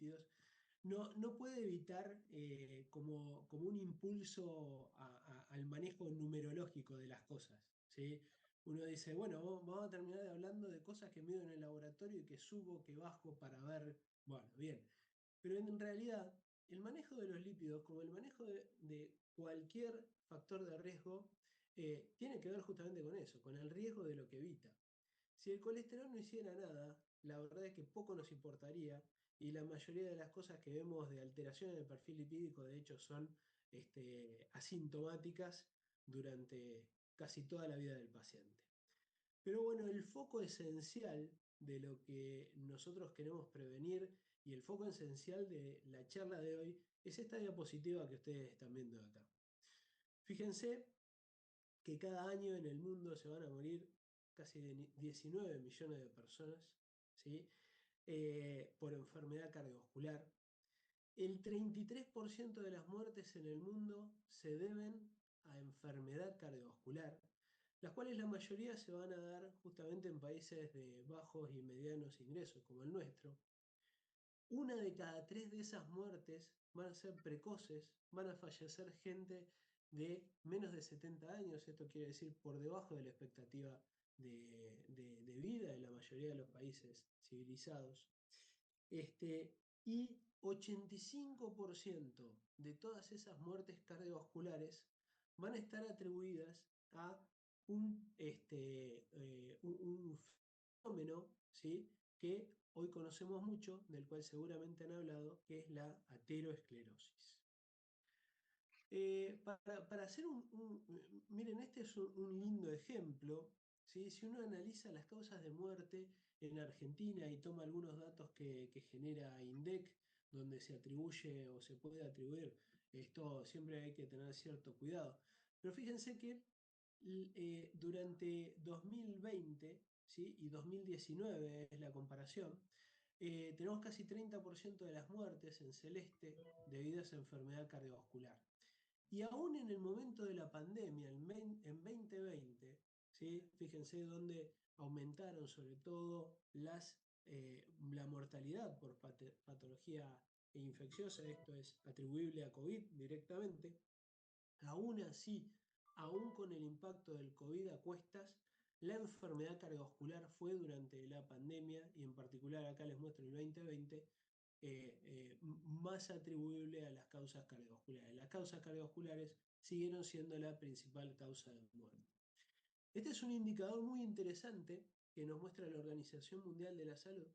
lípidos, no puede evitar como un impulso al manejo numerológico de las cosas, ¿sí? Uno dice, bueno, vamos a terminar hablando de cosas que mido en el laboratorio y que subo, que bajo para ver, bueno, bien. Pero en realidad, el manejo de los lípidos, como el manejo de cualquier factor de riesgo, tiene que ver justamente con eso, con el riesgo de lo que evita. Si el colesterol no hiciera nada, la verdad es que poco nos importaría y la mayoría de las cosas que vemos de alteración en el perfil lipídico, de hecho, son asintomáticas durante casi toda la vida del paciente. Pero bueno, el foco esencial de lo que nosotros queremos prevenir y el foco esencial de la charla de hoy es esta diapositiva que ustedes están viendo acá. Fíjense que cada año en el mundo se van a morir casi 19 millones de personas, ¿sí? Por enfermedad cardiovascular. El 33% de las muertes en el mundo se deben a enfermedad cardiovascular, las cuales la mayoría se van a dar justamente en países de bajos y medianos ingresos, como el nuestro. Una de cada tres de esas muertes van a ser precoces, van a fallecer gente de menos de 70 años, esto quiere decir por debajo de la expectativa de vida de la mayoría de los países civilizados. Y 85% de todas esas muertes cardiovasculares van a estar atribuidas a un fenómeno, ¿sí? Que hoy conocemos mucho, del cual seguramente han hablado, que es la ateroesclerosis. Para hacer miren, este es un lindo ejemplo, ¿sí? Si uno analiza las causas de muerte en Argentina y toma algunos datos que genera INDEC, donde se atribuye o se puede atribuir, esto siempre hay que tener cierto cuidado. Pero fíjense que durante 2020, ¿sí? Y 2019 es la comparación, tenemos casi 30% de las muertes en celeste debidas a enfermedad cardiovascular. Y aún en el momento de la pandemia, en 2020, ¿sí? Fíjense dónde aumentaron sobre todo la mortalidad por patología infecciosa, esto es atribuible a COVID directamente. Aún así, aún con el impacto del COVID a cuestas, la enfermedad cardiovascular fue durante la pandemia, y en particular acá les muestro el 2020, más atribuible a las causas cardiovasculares. Las causas cardiovasculares siguieron siendo la principal causa de muerte. Este es un indicador muy interesante que nos muestra la Organización Mundial de la Salud,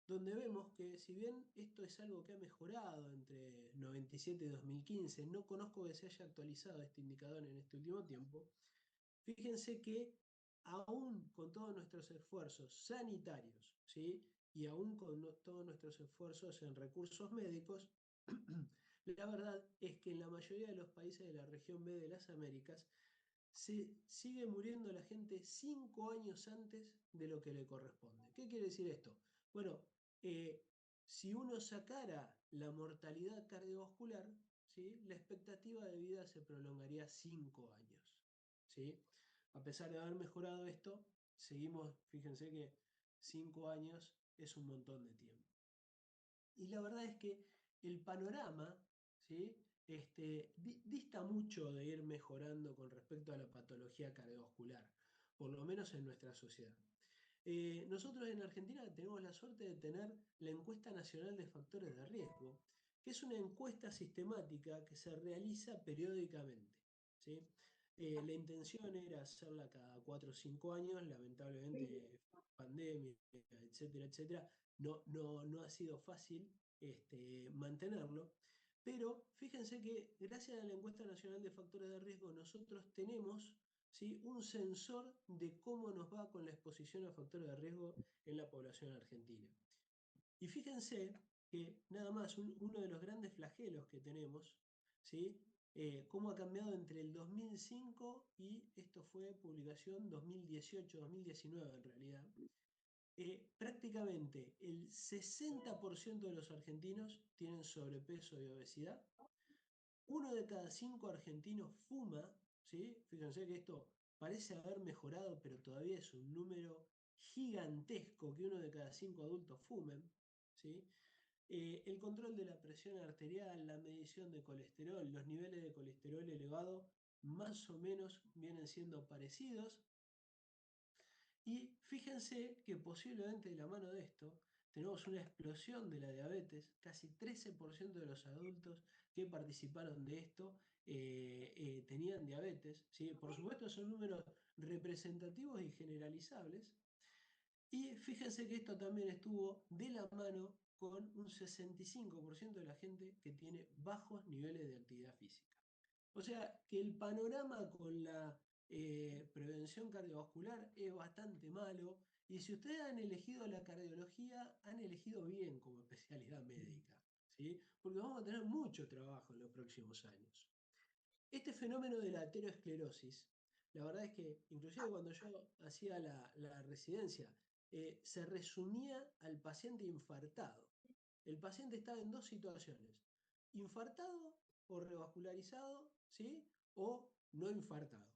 donde vemos que si bien esto es algo que ha mejorado entre 97 y 2015, no conozco que se haya actualizado este indicador en este último tiempo, fíjense que aún con todos nuestros esfuerzos sanitarios, ¿sí? Y aún con todos nuestros esfuerzos en recursos médicos, la verdad es que en la mayoría de los países de la región B de las Américas se sigue muriendo la gente 5 años antes de lo que le corresponde. ¿Qué quiere decir esto? Bueno, eh, si uno sacara la mortalidad cardiovascular, ¿sí? La expectativa de vida se prolongaría 5 años, ¿sí? A pesar de haber mejorado esto, seguimos, fíjense que 5 años es un montón de tiempo. Y la verdad es que el panorama, ¿sí? Dista mucho de ir mejorando con respecto a la patología cardiovascular, por lo menos en nuestra sociedad. Nosotros en Argentina tenemos la suerte de tener la encuesta nacional de factores de riesgo, que es una encuesta sistemática que se realiza periódicamente, ¿sí? La intención era hacerla cada 4 o 5 años, lamentablemente pandemia, etcétera, etcétera, no ha sido fácil mantenerlo, pero fíjense que gracias a la encuesta nacional de factores de riesgo nosotros tenemos, ¿sí? Un sensor de cómo nos va con la exposición a factores de riesgo en la población argentina. Y fíjense que nada más uno de los grandes flagelos que tenemos, ¿sí? Cómo ha cambiado entre el 2005 y esto fue publicación 2018-2019 en realidad. Prácticamente el 60% de los argentinos tienen sobrepeso y obesidad. Uno de cada 5 argentinos fuma, ¿sí? Fíjense que esto parece haber mejorado, pero todavía es un número gigantesco que uno de cada 5 adultos fumen, ¿sí? El control de la presión arterial, la medición de colesterol, los niveles de colesterol elevado más o menos vienen siendo parecidos. Y fíjense que posiblemente de la mano de esto tenemos una explosión de la diabetes, casi 13% de los adultos que participaron de esto tenían diabetes, ¿sí? Por supuesto son números representativos y generalizables, y fíjense que esto también estuvo de la mano con un 65% de la gente que tiene bajos niveles de actividad física. O sea que el panorama con la prevención cardiovascular es bastante malo. Y si ustedes han elegido la cardiología, han elegido bien como especialidad médica, ¿sí? Porque vamos a tener mucho trabajo en los próximos años. Este fenómeno de la aterosclerosis, la verdad es que inclusive cuando yo hacía la residencia, se resumía al paciente infartado. El paciente estaba en dos situaciones: infartado o revascularizado, ¿sí? O no infartado,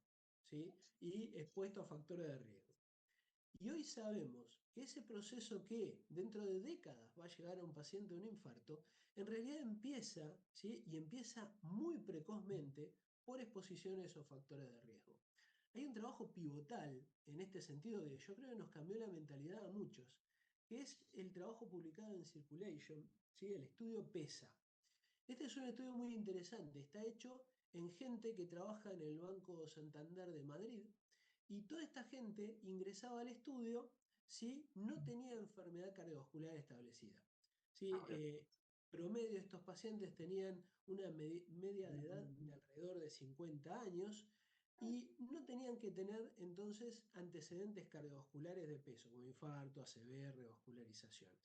¿sí? Y expuesto a factores de riesgo. Y hoy sabemos que ese proceso que dentro de décadas va a llegar a un paciente a un infarto, en realidad empieza, ¿sí? Y empieza muy precozmente por exposiciones o factores de riesgo. Hay un trabajo pivotal en este sentido que yo creo que nos cambió la mentalidad a muchos, que es el trabajo publicado en Circulation, ¿sí? El estudio PESA. Este es un estudio muy interesante, está hecho en gente que trabaja en el Banco Santander de Madrid, y toda esta gente ingresaba al estudio si no tenía enfermedad cardiovascular establecida. ¿Sí? Promedio, estos pacientes tenían una media de edad de alrededor de 50 años y no tenían que tener entonces antecedentes cardiovasculares de peso, como infarto, ACV, revascularizaciones.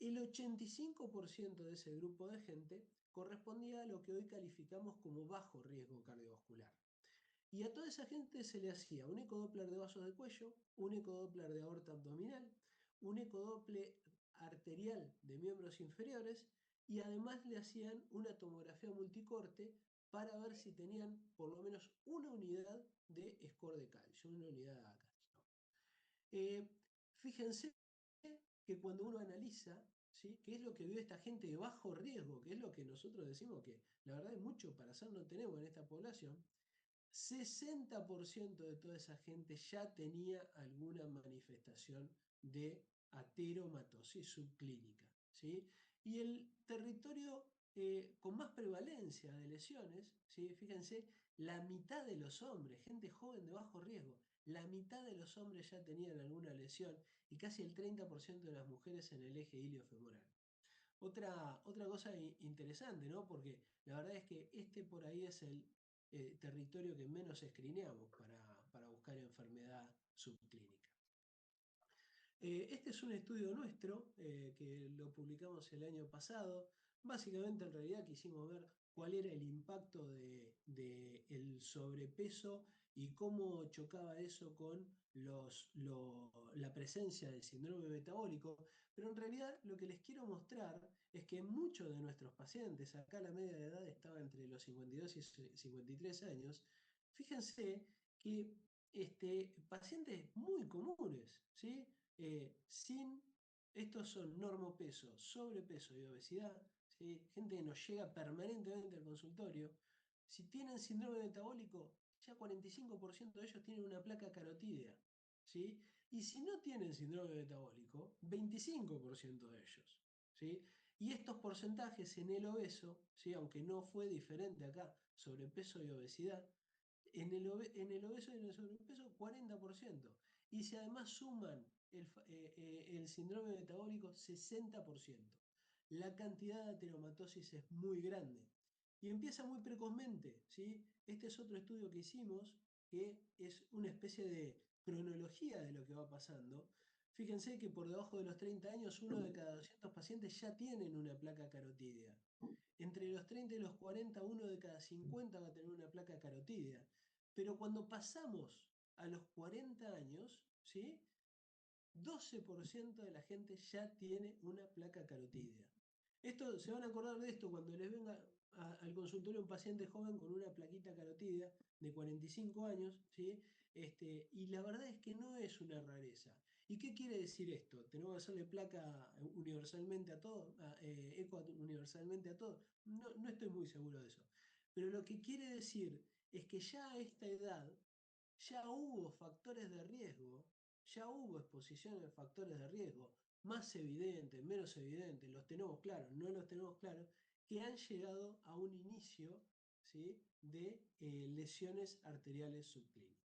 El 85% de ese grupo de gente correspondía a lo que hoy calificamos como bajo riesgo cardiovascular. Y a toda esa gente se le hacía un ecodoppler de vasos de cuello, un ecodoppler de aorta abdominal, un ecodoppler arterial de miembros inferiores, y además le hacían una tomografía multicorte para ver si tenían por lo menos una unidad de score de calcio, una unidad de ACA. Eh, Fíjense que cuando uno analiza, ¿sí? qué es lo que vive esta gente de bajo riesgo, que es lo que nosotros decimos que la verdad es mucho para hacer no tenemos en esta población, 60% de toda esa gente ya tenía alguna manifestación de ateromatosis subclínica, ¿sí? Y el territorio con más prevalencia de lesiones, ¿sí? Fíjense, la mitad de los hombres, gente joven de bajo riesgo, la mitad de los hombres ya tenían alguna lesión y casi el 30% de las mujeres en el eje iliofemoral. Otra cosa interesante, ¿no? Porque la verdad es que este por ahí es el territorio que menos escrineamos para buscar enfermedad subclínica. Este es un estudio nuestro que lo publicamos el año pasado. Básicamente, en realidad, quisimos ver cuál era el impacto del sobrepeso y cómo chocaba eso con la presencia del síndrome metabólico. Pero en realidad, lo que les quiero mostrar es que muchos de nuestros pacientes, acá la media de edad estaba entre los 52 y 53 años, fíjense que pacientes muy comunes, ¿sí? Sin, estos son normopeso, sobrepeso y obesidad, ¿sí? Gente que nos llega permanentemente al consultorio. Si tienen síndrome metabólico, ya 45% de ellos tienen una placa carotídea, ¿sí? Y si no tienen síndrome metabólico, 25% de ellos, ¿sí? Y estos porcentajes en el obeso, ¿sí? Aunque no fue diferente acá, sobrepeso y obesidad, en el obeso y en el sobrepeso 40%. Y si además suman el síndrome metabólico, 60%. La cantidad de ateromatosis es muy grande. Y empieza muy precozmente, ¿sí? Este es otro estudio que hicimos, que es una especie de cronología de lo que va pasando. Fíjense que por debajo de los 30 años, uno de cada 200 pacientes ya tienen una placa carotídea. Entre los 30 y los 40, uno de cada 50 va a tener una placa carotídea. Pero cuando pasamos a los 40 años, ¿sí? 12% de la gente ya tiene una placa carotídea. Esto, se van a acordar de esto cuando les venga al consultorio un paciente joven con una plaquita carotídea de 45 años, ¿sí? Y la verdad es que no es una rareza. ¿Y qué quiere decir esto? ¿Tenemos que hacerle placa universalmente a todo? ¿Eco universalmente a todo? No, no estoy muy seguro de eso. Pero lo que quiere decir es que ya a esta edad ya hubo factores de riesgo, ya hubo exposición a factores de riesgo, más evidentes, menos evidentes, los tenemos claros, no los tenemos claros, que han llegado a un inicio, ¿sí?, de lesiones arteriales subclínicas.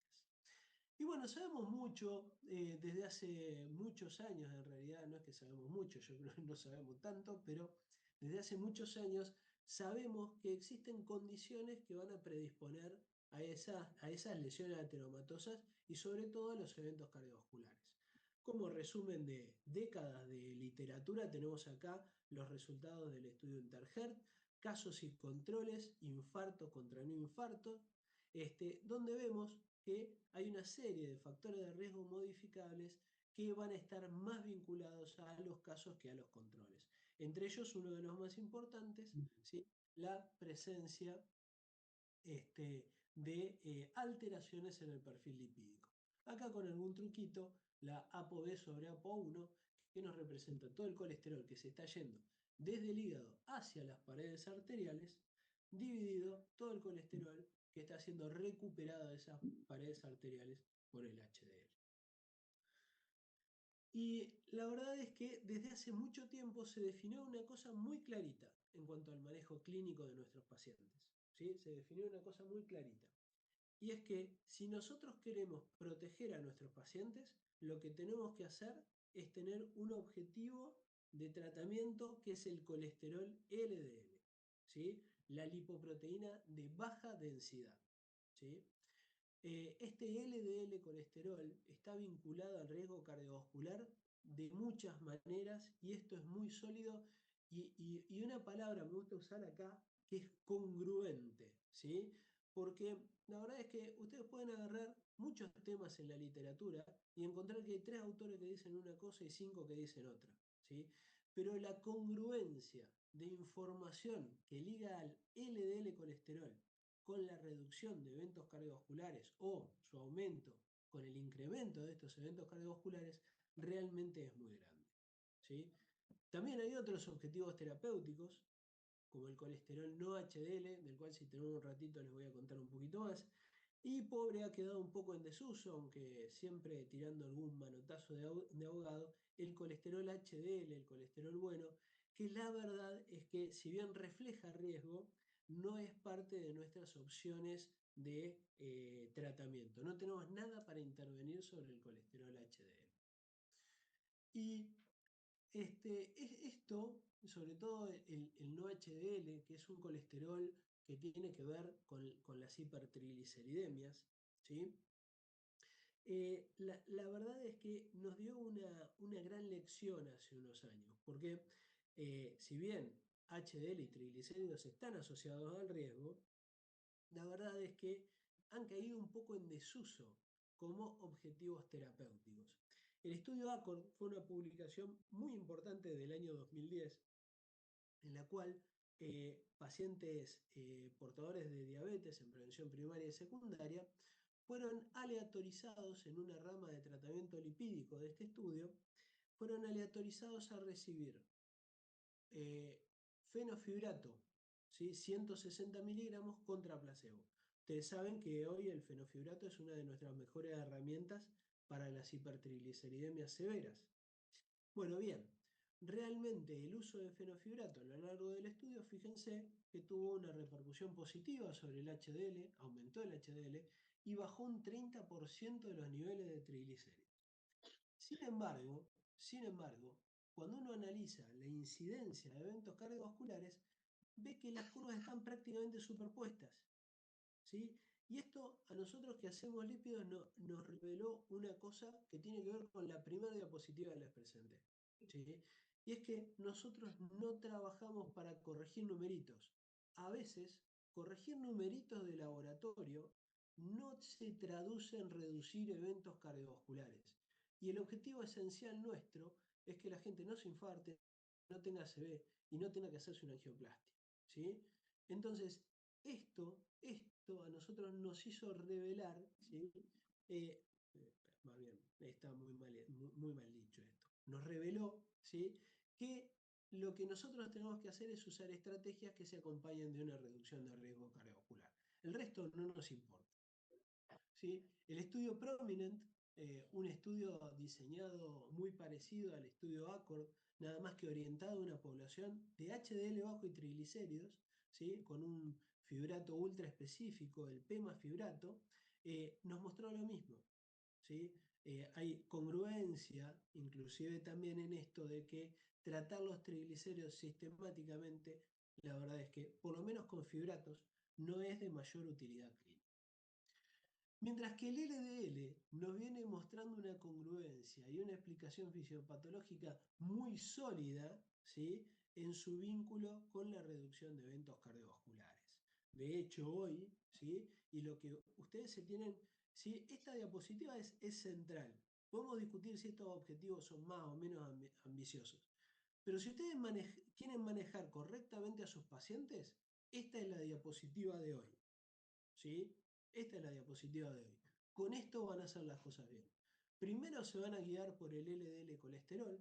Y bueno, sabemos mucho, desde hace muchos años, en realidad no es que sabemos mucho, yo creo que no sabemos tanto, pero desde hace muchos años sabemos que existen condiciones que van a predisponer a esas lesiones ateromatosas y sobre todo a los eventos cardiovasculares. Como resumen de décadas de literatura, tenemos acá los resultados del estudio Interheart, casos y controles, infarto contra no infarto, donde vemos que hay una serie de factores de riesgo modificables que van a estar más vinculados a los casos que a los controles. Entre ellos, uno de los más importantes, ¿sí?, la presencia de alteraciones en el perfil lipídico. Acá con algún truquito, la ApoB sobre ApoA1, que nos representa todo el colesterol que se está yendo desde el hígado hacia las paredes arteriales, dividido todo el colesterol que está siendo recuperado de esas paredes arteriales por el HDL. Y la verdad es que desde hace mucho tiempo se definió una cosa muy clarita en cuanto al manejo clínico de nuestros pacientes. ¿Sí? Se definió una cosa muy clarita. Y es que si nosotros queremos proteger a nuestros pacientes, lo que tenemos que hacer es tener un objetivo de tratamiento que es el colesterol LDL, ¿sí?, la lipoproteína de baja densidad. ¿Sí? Este LDL colesterol está vinculado al riesgo cardiovascular de muchas maneras y esto es muy sólido y una palabra me gusta usar acá que es congruente, ¿sí? Porque la verdad es que ustedes pueden agarrar muchos temas en la literatura y encontrar que hay 3 autores que dicen una cosa y 5 que dicen otra, ¿sí? Pero la congruencia de información que liga al LDL colesterol con la reducción de eventos cardiovasculares o su aumento con el incremento de estos eventos cardiovasculares realmente es muy grande, ¿sí? También hay otros objetivos terapéuticos, como el colesterol no HDL, del cual si tenemos un ratito les voy a contar un poquito más. Y pobre ha quedado un poco en desuso, aunque siempre tirando algún manotazo de ahogado, el colesterol HDL, el colesterol bueno, que la verdad es que si bien refleja riesgo, no es parte de nuestras opciones de tratamiento. No tenemos nada para intervenir sobre el colesterol HDL. Y esto, sobre todo el no HDL, que es un colesterol que tiene que ver con las hipertrigliceridemias, ¿sí? La verdad es que nos dio una gran lección hace unos años, porque si bien HDL y triglicéridos están asociados al riesgo, la verdad es que han caído un poco en desuso como objetivos terapéuticos. El estudio ACORD fue una publicación muy importante del año 2010, en la cual pacientes portadores de diabetes en prevención primaria y secundaria fueron aleatorizados en una rama de tratamiento lipídico de este estudio, fueron aleatorizados a recibir eh, fenofibrato, ¿sí?, 160 miligramos contra placebo. Ustedes saben que hoy el fenofibrato es una de nuestras mejores herramientas para las hipertrigliceridemias severas. Bueno, bien, realmente el uso de fenofibrato a lo largo del estudio, fíjense que tuvo una repercusión positiva sobre el HDL, aumentó el HDL y bajó un 30% de los niveles de triglicéridos. Sin embargo, cuando uno analiza la incidencia de eventos cardiovasculares, ve que las curvas están prácticamente superpuestas, ¿sí? Y esto a nosotros que hacemos lípidos nos reveló una cosa que tiene que ver con la primera diapositiva que les presenté, ¿sí? Y es que nosotros no trabajamos para corregir numeritos. A veces, corregir numeritos de laboratorio no se traduce en reducir eventos cardiovasculares. Y el objetivo esencial nuestro es que la gente no se infarte, no tenga ACV y no tenga que hacerse una angioplastia, ¿sí? Entonces, esto a nosotros nos hizo revelar, ¿sí? más bien, está muy mal dicho esto. Nos reveló, ¿sí?, que lo que nosotros tenemos que hacer es usar estrategias que se acompañen de una reducción de riesgo cardiovascular. El resto no nos importa. ¿Sí? El estudio Prominent, un estudio diseñado muy parecido al estudio ACORD, nada más que orientado a una población de HDL bajo y triglicéridos, ¿sí?, con un fibrato ultra específico, el PEMA fibrato, nos mostró lo mismo. ¿Sí? Hay congruencia, inclusive también en esto de que tratar los triglicéridos sistemáticamente, la verdad es que, por lo menos con fibratos, no es de mayor utilidad clínica. Mientras que el LDL nos viene mostrando una congruencia y una explicación fisiopatológica muy sólida, ¿sí?, en su vínculo con la reducción de eventos cardiovasculares. De hecho, hoy, ¿sí?, y lo que ustedes se tienen, ¿sí?, esta diapositiva es central. Podemos discutir si estos objetivos son más o menos ambiciosos. Pero si ustedes quieren manejar correctamente a sus pacientes, esta es la diapositiva de hoy. ¿Sí? Esta es la diapositiva de hoy. Con esto van a hacer las cosas bien. Primero se van a guiar por el LDL colesterol.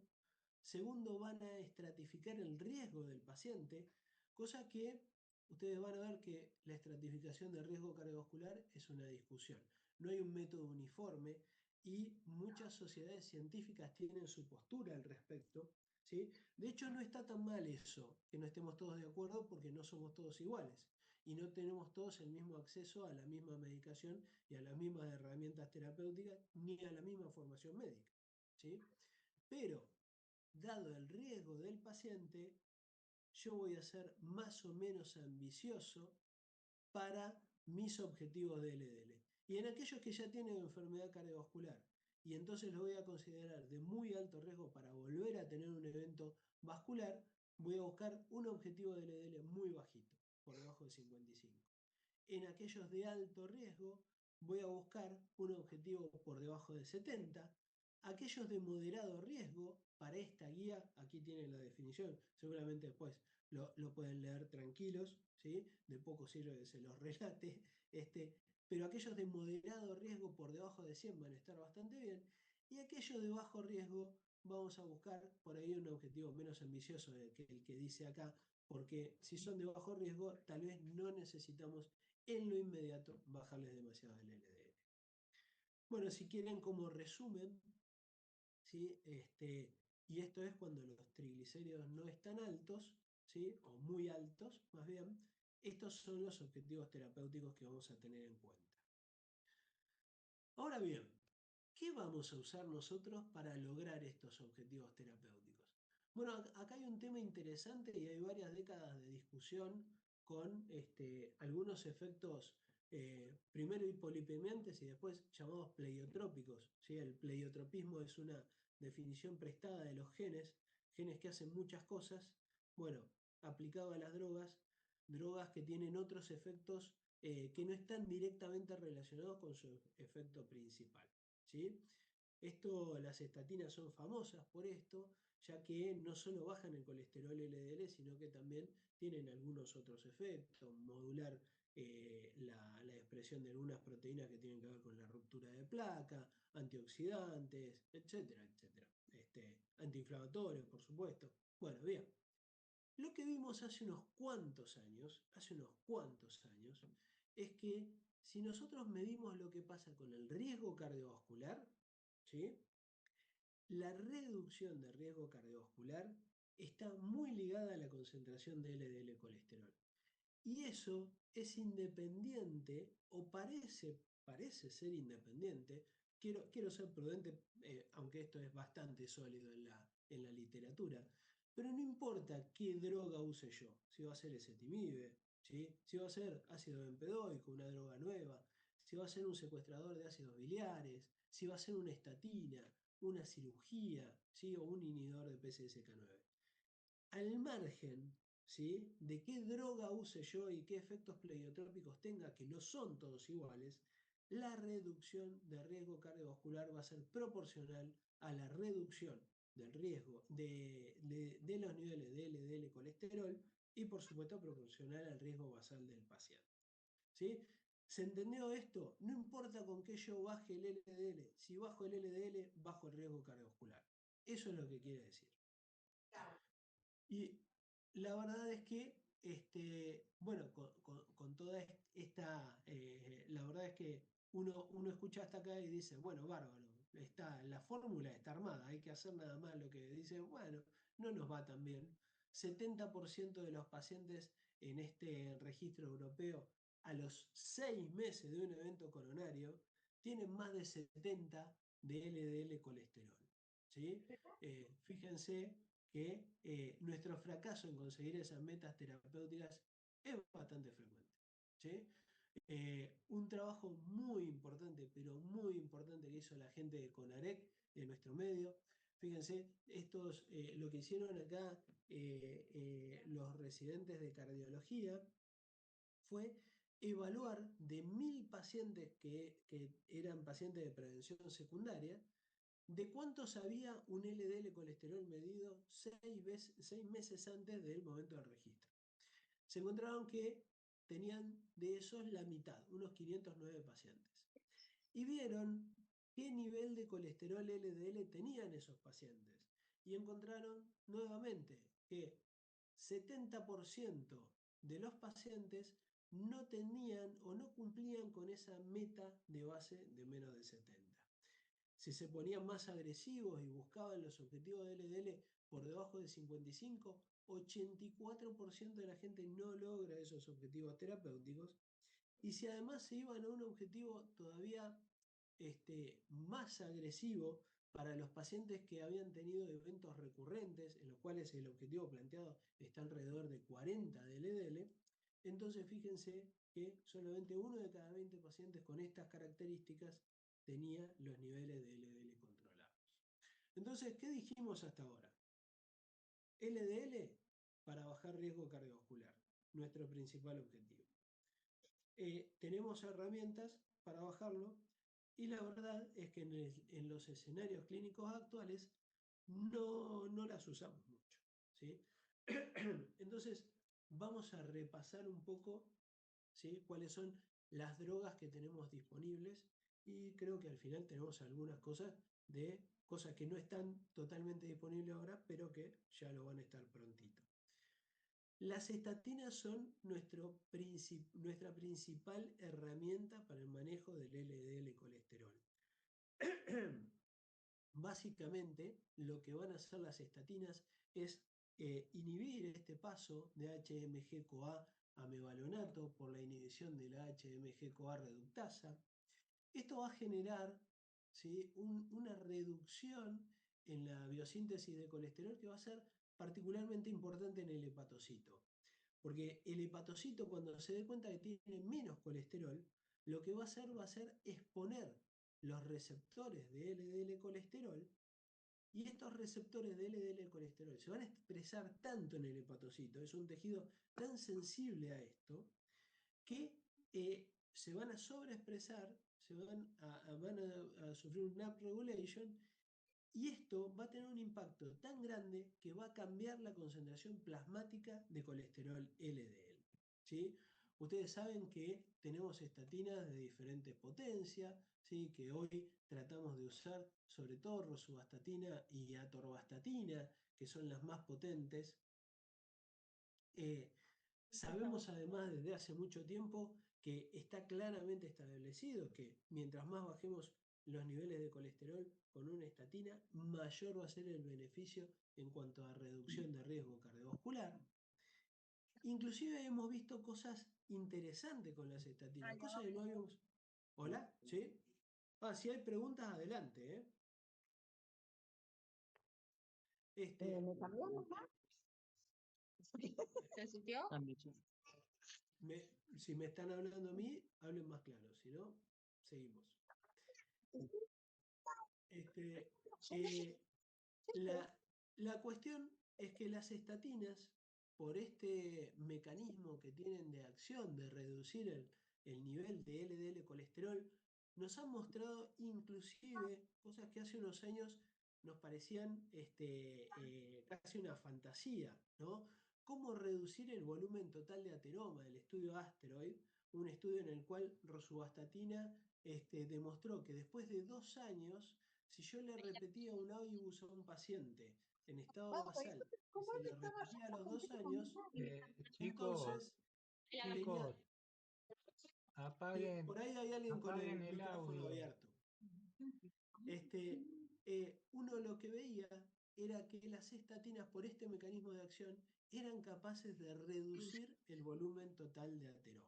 Segundo, van a estratificar el riesgo del paciente, cosa que ustedes van a ver que la estratificación del riesgo cardiovascular es una discusión. No hay un método uniforme y muchas sociedades científicas tienen su postura al respecto. ¿Sí? De hecho, no está tan mal eso, que no estemos todos de acuerdo porque no somos todos iguales y no tenemos todos el mismo acceso a la misma medicación y a las mismas herramientas terapéuticas ni a la misma formación médica. ¿Sí? Pero, dado el riesgo del paciente, yo voy a ser más o menos ambicioso para mis objetivos de LDL. Y en aquellos que ya tienen enfermedad cardiovascular, y entonces lo voy a considerar de muy alto riesgo para volver a tener un evento vascular, voy a buscar un objetivo de LDL muy bajito, por debajo de 55. En aquellos de alto riesgo, voy a buscar un objetivo por debajo de 70. Aquellos de moderado riesgo, para esta guía, aquí tienen la definición, seguramente después lo pueden leer tranquilos, ¿sí? De poco sirve que se los relate, pero aquellos de moderado riesgo por debajo de 100 van a estar bastante bien, y aquellos de bajo riesgo vamos a buscar por ahí un objetivo menos ambicioso que el que dice acá, porque si son de bajo riesgo, tal vez no necesitamos en lo inmediato bajarles demasiado el LDL. Bueno, si quieren como resumen, ¿sí? Y esto es cuando los triglicéridos no están altos, ¿sí?, o muy altos, más bien, estos son los objetivos terapéuticos que vamos a tener en cuenta. Ahora bien, ¿qué vamos a usar nosotros para lograr estos objetivos terapéuticos? Bueno, acá hay un tema interesante y hay varias décadas de discusión con algunos efectos, primero hipolipemiantes y después llamados pleiotrópicos, ¿sí? El pleiotropismo es una definición prestada de los genes, genes que hacen muchas cosas, bueno, aplicado a las drogas, drogas que tienen otros efectos que no están directamente relacionados con su efecto principal. ¿Sí? Las estatinas son famosas por esto, ya que no solo bajan el colesterol LDL, sino que también tienen algunos otros efectos, modular la expresión de algunas proteínas que tienen que ver con la ruptura de placa, antioxidantes, etcétera, etcétera. Antiinflamatorios, por supuesto. Bueno, bien. Lo que vimos hace unos cuantos años, es que si nosotros medimos lo que pasa con el riesgo cardiovascular, ¿sí?, la reducción de riesgo cardiovascular está muy ligada a la concentración de LDL colesterol. Y eso es independiente, o parece ser independiente. Quiero ser prudente, aunque esto es bastante sólido en la literatura. Pero no importa qué droga use yo, si va a ser ezetimibe, ¿sí?, si va a ser ácido bempedoico, una droga nueva, si va a ser un secuestrador de ácidos biliares, si va a ser una estatina, una cirugía, ¿sí?, o un inhibidor de PCSK9. Al margen, ¿sí?, de qué droga use yo y qué efectos pleiotrópicos tenga, que no son todos iguales, la reducción de riesgo cardiovascular va a ser proporcional a la reducción del riesgo de los niveles de LDL colesterol y por supuesto proporcional al riesgo basal del paciente. ¿Sí? ¿Se entendió esto? No importa con qué yo baje el LDL, si bajo el LDL, bajo el riesgo cardiovascular. Eso es lo que quiere decir. Y la verdad es que, bueno, con toda esta, la verdad es que uno escucha hasta acá y dice, bueno, bárbaro, la fórmula está armada, hay que hacer nada más lo que dice, bueno, no nos va tan bien. 70% de los pacientes en este registro europeo a los 6 meses de un evento coronario tienen más de 70 de LDL colesterol. ¿Sí? Fíjense que nuestro fracaso en conseguir esas metas terapéuticas es bastante frecuente. ¿Sí? Un trabajo muy importante, pero muy importante que hizo la gente de CONAREC, de nuestro medio. Fíjense, lo que hicieron acá los residentes de cardiología fue evaluar de 1.000 pacientes que eran pacientes de prevención secundaria, de cuántos había un LDL colesterol medido 6 meses antes del momento del registro. Se encontraron que tenían de esos la mitad, unos 509 pacientes. Y vieron qué nivel de colesterol LDL tenían esos pacientes. Y encontraron nuevamente que 70% de los pacientes no tenían o no cumplían con esa meta de base de menos de 70. Si se ponían más agresivos y buscaban los objetivos de LDL por debajo de 55, 84% de la gente no logra esos objetivos terapéuticos. Y si además se iban a un objetivo todavía más agresivo para los pacientes que habían tenido eventos recurrentes, en los cuales el objetivo planteado está alrededor de 40 de LDL, entonces fíjense que solamente uno de cada 20 pacientes con estas características tenía los niveles de LDL controlados. Entonces, ¿qué dijimos hasta ahora? LDL para bajar riesgo cardiovascular, nuestro principal objetivo. Tenemos herramientas para bajarlo y la verdad es que en los escenarios clínicos actuales no las usamos mucho. ¿Sí? Entonces, vamos a repasar un poco, ¿sí?, cuáles son las drogas que tenemos disponibles y creo que al final tenemos algunas cosas que no están totalmente disponibles ahora, pero que ya lo van a estar prontito. Las estatinas son nuestra principal herramienta para el manejo del LDL colesterol. Básicamente, lo que van a hacer las estatinas es inhibir este paso de HMG-CoA a mevalonate por la inhibición de la HMG-CoA reductasa. Esto va a generar, ¿sí?, una reducción en la biosíntesis de colesterol que va a ser particularmente importante en el hepatocito. Porque el hepatocito, cuando se dé cuenta que tiene menos colesterol, lo que va a hacer exponer los receptores de LDL colesterol, y estos receptores de LDL colesterol se van a expresar tanto en el hepatocito, es un tejido tan sensible a esto, que se van a sobreexpresar, van a sufrir un upregulation, y esto va a tener un impacto tan grande que va a cambiar la concentración plasmática de colesterol LDL. ¿Sí? Ustedes saben que tenemos estatinas de diferentes potencias, ¿sí?, que hoy tratamos de usar, sobre todo rosuvastatina y atorvastatina, que son las más potentes. Sabemos además desde hace mucho tiempo que está claramente establecido que mientras más bajemos los niveles de colesterol con una estatina, mayor va a ser el beneficio en cuanto a reducción de riesgo cardiovascular. Inclusive hemos visto cosas interesantes con las estatinas, cosas que no habíamos... ¿Hola? ¿Sí? Si hay preguntas, adelante, ¿eh? ¿Me cambiamos más? ¿Se sintió? Si me están hablando a mí, hablen más claro, si no, seguimos. La cuestión es que las estatinas, por este mecanismo que tienen de acción de reducir el nivel de LDL colesterol, nos han mostrado inclusive cosas que hace unos años nos parecían casi una fantasía, ¿no? Cómo reducir el volumen total de ateroma, el estudio Asteroid, un estudio en el cual rosuvastatina demostró que después de 2 años, si yo le repetía un audibus a un paciente en estado basal, y se lo repetía a los 2 años, Chicos, entonces tenía... apaguen, por ahí hay alguien con el el micrófono audio. abierto. Uno lo que veía era que las estatinas, por este mecanismo de acción, eran capaces de reducir el volumen total de ateroma.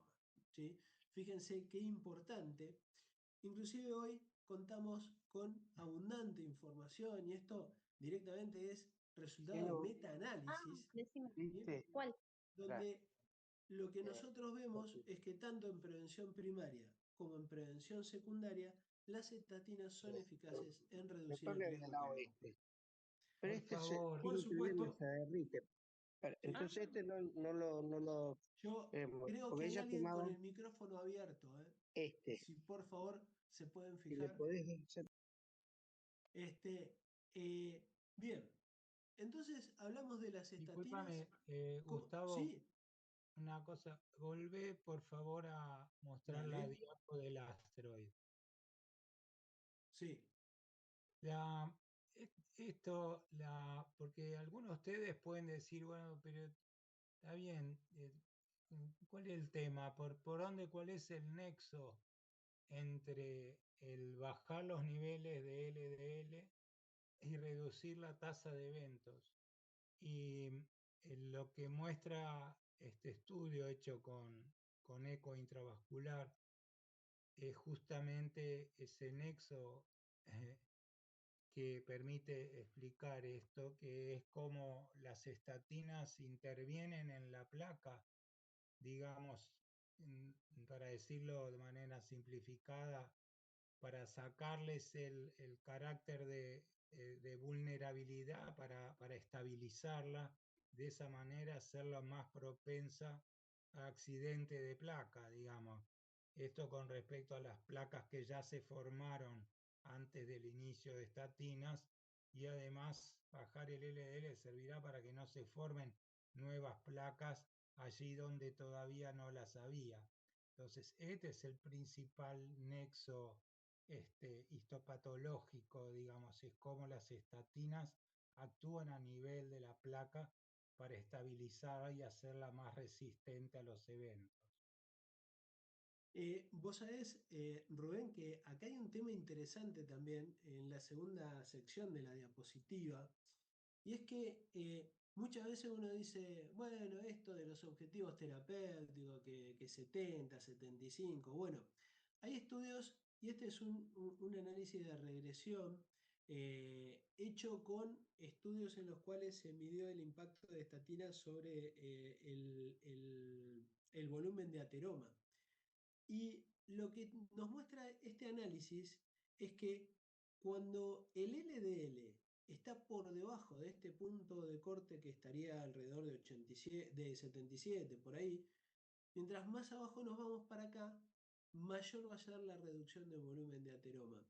¿Sí? Fíjense qué importante. Inclusive hoy contamos con abundante información y esto directamente es resultado de meta-análisis, ¿Cuál? donde lo que nosotros vemos es que tanto en prevención primaria como en prevención secundaria, las estatinas son eficaces en reducir el riesgo cardiovascular. Pero por favor, Por supuesto, se derrite. Entonces no lo yo creo que porque hay ella alguien con tomaba el micrófono abierto, ¿eh? este. Si por favor se pueden Si le fijar. podés hacer. Eh, bien, entonces hablamos de las estatinas. discúlpame, Gustavo, Sí, una cosa, volvé por favor a mostrar la dale. diapo del asteroide. Sí. Porque algunos de ustedes pueden decir, bueno, pero está bien, ¿cuál es el tema? ¿Por dónde, cuál es el nexo entre el bajar los niveles de LDL y reducir la tasa de eventos? Y lo que muestra este estudio hecho con eco intravascular es justamente ese nexo que permite explicar esto, que es cómo las estatinas intervienen en la placa, digamos, para decirlo de manera simplificada, para sacarles el carácter de vulnerabilidad, para estabilizarla, de esa manera hacerla más propensa a accidente de placa, digamos. Esto con respecto a las placas que ya se formaron antes del inicio de estatinas, y además bajar el LDL servirá para que no se formen nuevas placas allí donde todavía no las había. Entonces, este es el principal nexo histopatológico, digamos, es cómo las estatinas actúan a nivel de la placa para estabilizarla y hacerla más resistente a los eventos. Vos sabés, Rubén, que acá hay un tema interesante también en la segunda sección de la diapositiva, y es que muchas veces uno dice, bueno, esto de los objetivos terapéuticos, que 70, 75, bueno, hay estudios, y este es un análisis de regresión hecho con estudios en los cuales se midió el impacto de estatinas sobre el volumen de ateroma. Y lo que nos muestra este análisis es que cuando el LDL está por debajo de este punto de corte que estaría alrededor de 87, de 77, por ahí, mientras más abajo nos vamos para acá, mayor va a ser la reducción del volumen de ateroma.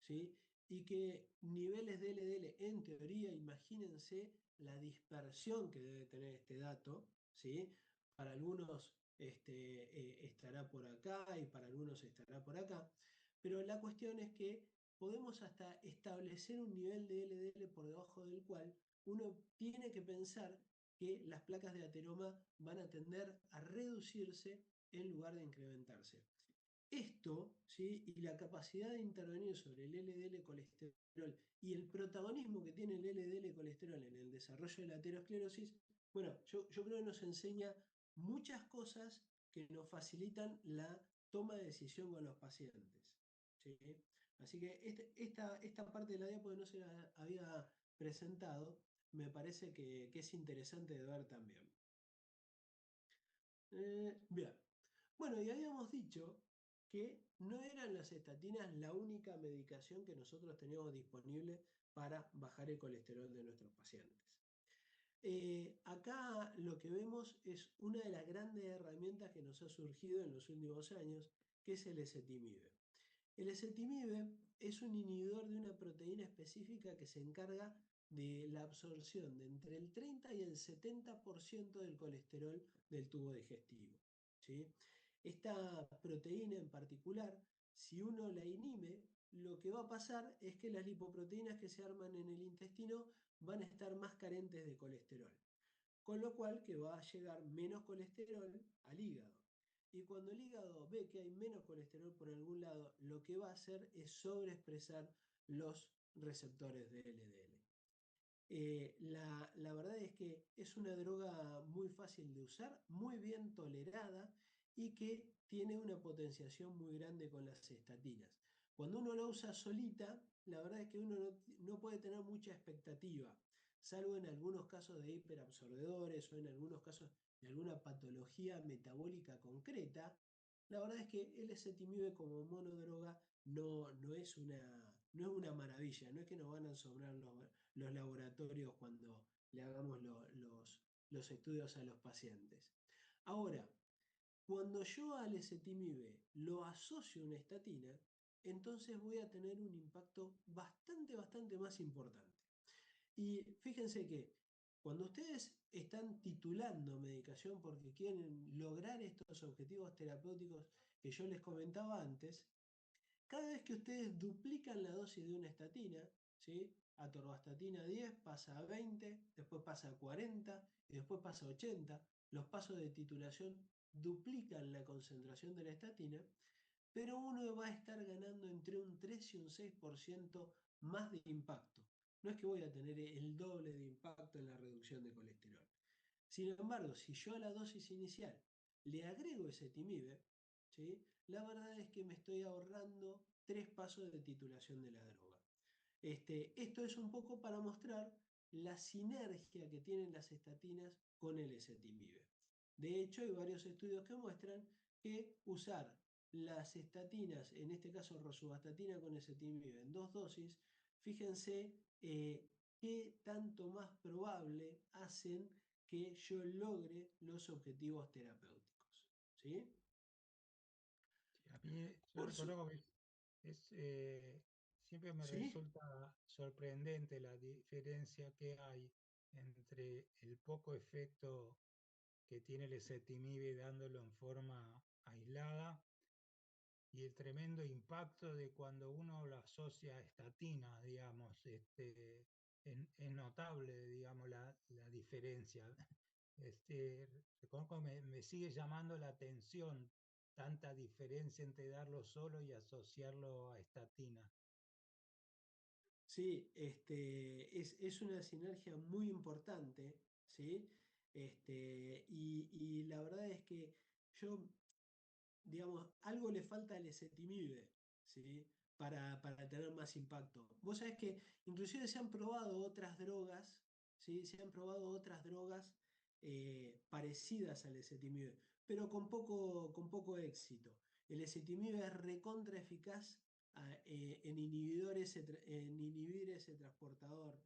¿Sí? Y que niveles de LDL, en teoría, imagínense la dispersión que debe tener este dato. ¿Sí? Para algunos estará por acá y para algunos estará por acá. Pero la cuestión es que podemos hasta establecer un nivel de LDL por debajo del cual uno tiene que pensar que las placas de ateroma van a tender a reducirse en lugar de incrementarse. Esto, ¿sí? Y la capacidad de intervenir sobre el LDL colesterol y el protagonismo que tiene el LDL colesterol en el desarrollo de la aterosclerosis, bueno, yo creo que nos enseña muchas cosas que nos facilitan la toma de decisión con los pacientes. ¿Sí? Así que esta parte de la diapositiva no se la había presentado, me parece que es interesante de ver también. Bien. Bueno, y habíamos dicho que no eran las estatinas la única medicación que nosotros teníamos disponible para bajar el colesterol de nuestros pacientes. Acá lo que vemos es una de las grandes herramientas que nos ha surgido en los últimos años, que es el ezetimibe. El ezetimibe es un inhibidor de una proteína específica que se encarga de la absorción de entre el 30 y el 70% del colesterol del tubo digestivo. ¿Sí? Esta proteína en particular, si uno la inhibe, lo que va a pasar es que las lipoproteínas que se arman en el intestino van a estar más carentes de colesterol. Con lo cual que va a llegar menos colesterol al hígado. Y cuando el hígado ve que hay menos colesterol por algún lado, lo que va a hacer es sobreexpresar los receptores de LDL. La verdad es que es una droga muy fácil de usar, muy bien tolerada y que tiene una potenciación muy grande con las estatinas. Cuando uno la usa solita, la verdad es que uno no puede tener mucha expectativa, salvo en algunos casos de hiperabsorbedores o en algunos casos de alguna patología metabólica concreta. La verdad es que el ezetimibe como monodroga no es una maravilla, no es que nos van a sobrar los laboratorios cuando le hagamos los estudios a los pacientes. Ahora, cuando yo al ezetimibe lo asocio a una estatina, entonces voy a tener un impacto bastante más importante. Y fíjense que cuando ustedes están titulando medicación porque quieren lograr estos objetivos terapéuticos que yo les comentaba antes, cada vez que ustedes duplican la dosis de una estatina, ¿sí? Atorvastatina 10 pasa a 20, después pasa a 40 y después pasa a 80. Los pasos de titulación duplican la concentración de la estatina, pero uno va a estar ganando entre un 3 y un 6% más de impacto. No es que voy a tener el doble de impacto en la reducción de colesterol. Sin embargo, si yo a la dosis inicial le agrego ezetimibe, ¿sí? La verdad es que me estoy ahorrando 3 pasos de titulación de la droga. Esto es un poco para mostrar la sinergia que tienen las estatinas con el ezetimibe. De hecho, hay varios estudios que muestran que usar las estatinas, en este caso rosuvastatina con ezetimibe en 2 dosis, fíjense qué tanto más probable hacen que yo logre los objetivos terapéuticos. ¿Sí? A mí, yo Por su... reconozco que siempre me ¿Sí? resulta sorprendente la diferencia que hay entre el poco efecto que tiene el ezetimibe dándolo en forma aislada y el tremendo impacto de cuando uno lo asocia a estatina, digamos, es notable, digamos, la diferencia. Reconozco que me sigue llamando la atención tanta diferencia entre darlo solo y asociarlo a estatina. Sí, es una sinergia muy importante, ¿sí? Y la verdad es que yo, digamos, algo le falta al ezetimibe, ¿sí? Para tener más impacto. Vos sabés que inclusive se han probado otras drogas, ¿sí? Se han probado otras drogas parecidas al ezetimibe, pero con poco éxito. El ezetimibe es recontra eficaz en inhibir ese transportador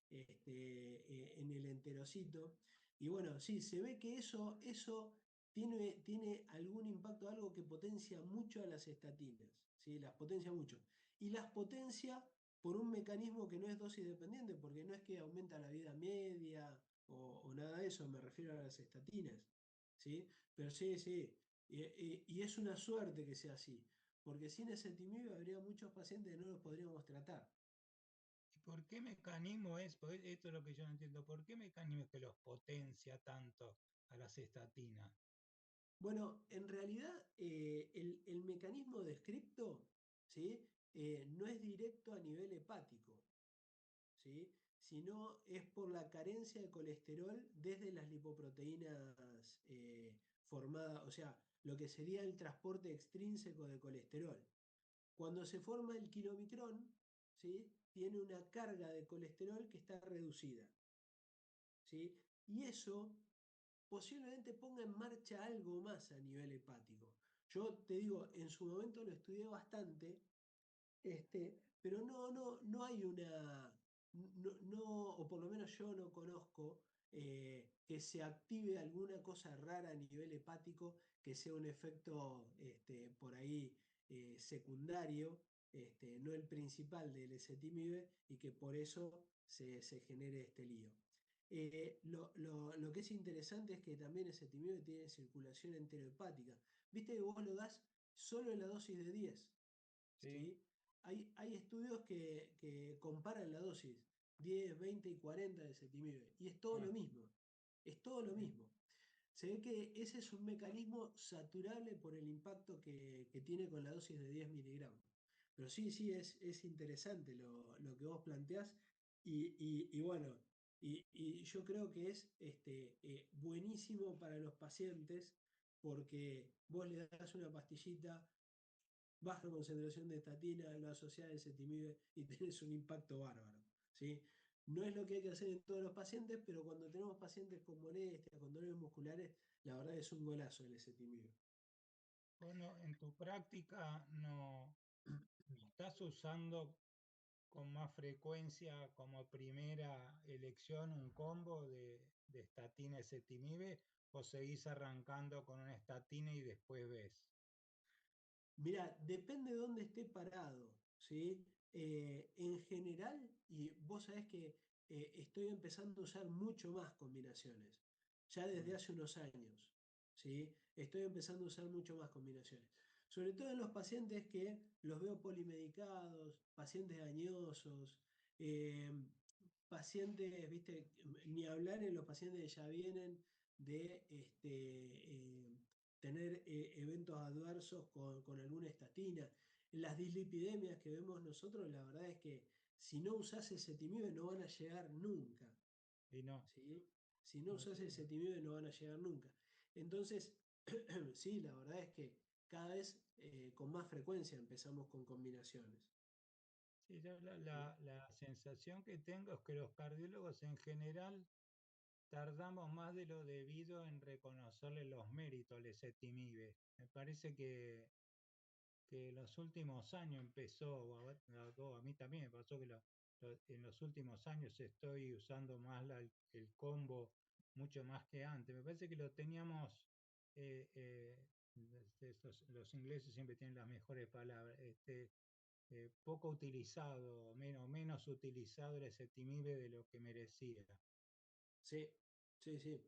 en el enterocito. Y bueno, sí, se ve que eso tiene algún impacto, algo que potencia mucho a las estatinas, ¿sí? Las potencia mucho. Y las potencia por un mecanismo que no es dosis dependiente, porque no es que aumenta la vida media o nada de eso, me refiero a las estatinas, ¿sí? Pero sí, sí, y es una suerte que sea así, porque sin ezetimibe habría muchos pacientes que no los podríamos tratar. ¿Y por qué mecanismo es? Porque esto es lo que yo no entiendo. ¿Por qué mecanismo es que los potencia tanto a las estatinas? Bueno, en realidad el mecanismo descripto, ¿sí? No es directo a nivel hepático, ¿sí? Sino es por la carencia de colesterol desde las lipoproteínas formadas, o sea, lo que sería el transporte extrínseco de colesterol. Cuando se forma el kilomicrón, ¿sí? Tiene una carga de colesterol que está reducida, ¿sí? Y eso posiblemente ponga en marcha algo más a nivel hepático. Yo te digo, en su momento lo estudié bastante, pero no hay o por lo menos yo no conozco que se active alguna cosa rara a nivel hepático que sea un efecto por ahí secundario, no el principal del ezetimibe y que por eso se genere este lío. Lo que es interesante es que también ese ezetimibe tiene circulación enterohepática. Viste que vos lo das solo en la dosis de 10. Sí. ¿Sí? Hay estudios que comparan la dosis 10, 20 y 40 de ezetimibe y es todo Ah, lo mismo. Es todo lo sí. mismo. Se ve que ese es un mecanismo saturable por el impacto que tiene con la dosis de 10 miligramos. Pero sí, es interesante lo que vos planteás y bueno, y yo creo que es buenísimo para los pacientes porque vos le das una pastillita, baja concentración de estatina, lo asociás al ezetimibe y tenés un impacto bárbaro, ¿sí? No es lo que hay que hacer en todos los pacientes, pero cuando tenemos pacientes con molestias, con dolores musculares, la verdad es un golazo el ezetimibe. Bueno, en tu práctica no estás usando con más frecuencia como primera elección un combo de estatina y ezetimibe o seguís arrancando con una estatina y después ves. Mira, depende de dónde esté parado, ¿sí? En general, y vos sabés que estoy empezando a usar mucho más combinaciones, ya desde Mm. hace unos años, ¿sí? Estoy empezando a usar mucho más combinaciones. Sobre todo en los pacientes que los veo polimedicados, pacientes añosos, eh, pacientes, viste, ni hablar en los pacientes que ya vienen de tener eventos adversos con alguna estatina. Las dislipidemias que vemos nosotros, la verdad es que si no usás el ezetimibe no van a llegar nunca. Y no, ¿Sí? Si no no usás el tiene. ezetimibe no van a llegar nunca. Entonces, sí, la verdad es que cada vez con más frecuencia empezamos con combinaciones. Sí, yo ¿Sí? la sensación que tengo es que los cardiólogos en general tardamos más de lo debido en reconocerle los méritos al ezetimibe. Me parece que en los últimos años empezó, a mí también me pasó que en los últimos años estoy usando más el combo mucho más que antes. Me parece que lo teníamos, eh, eh, los ingleses siempre tienen las mejores palabras, poco utilizado, menos utilizado el ezetimibe de lo que merecía. Sí, sí.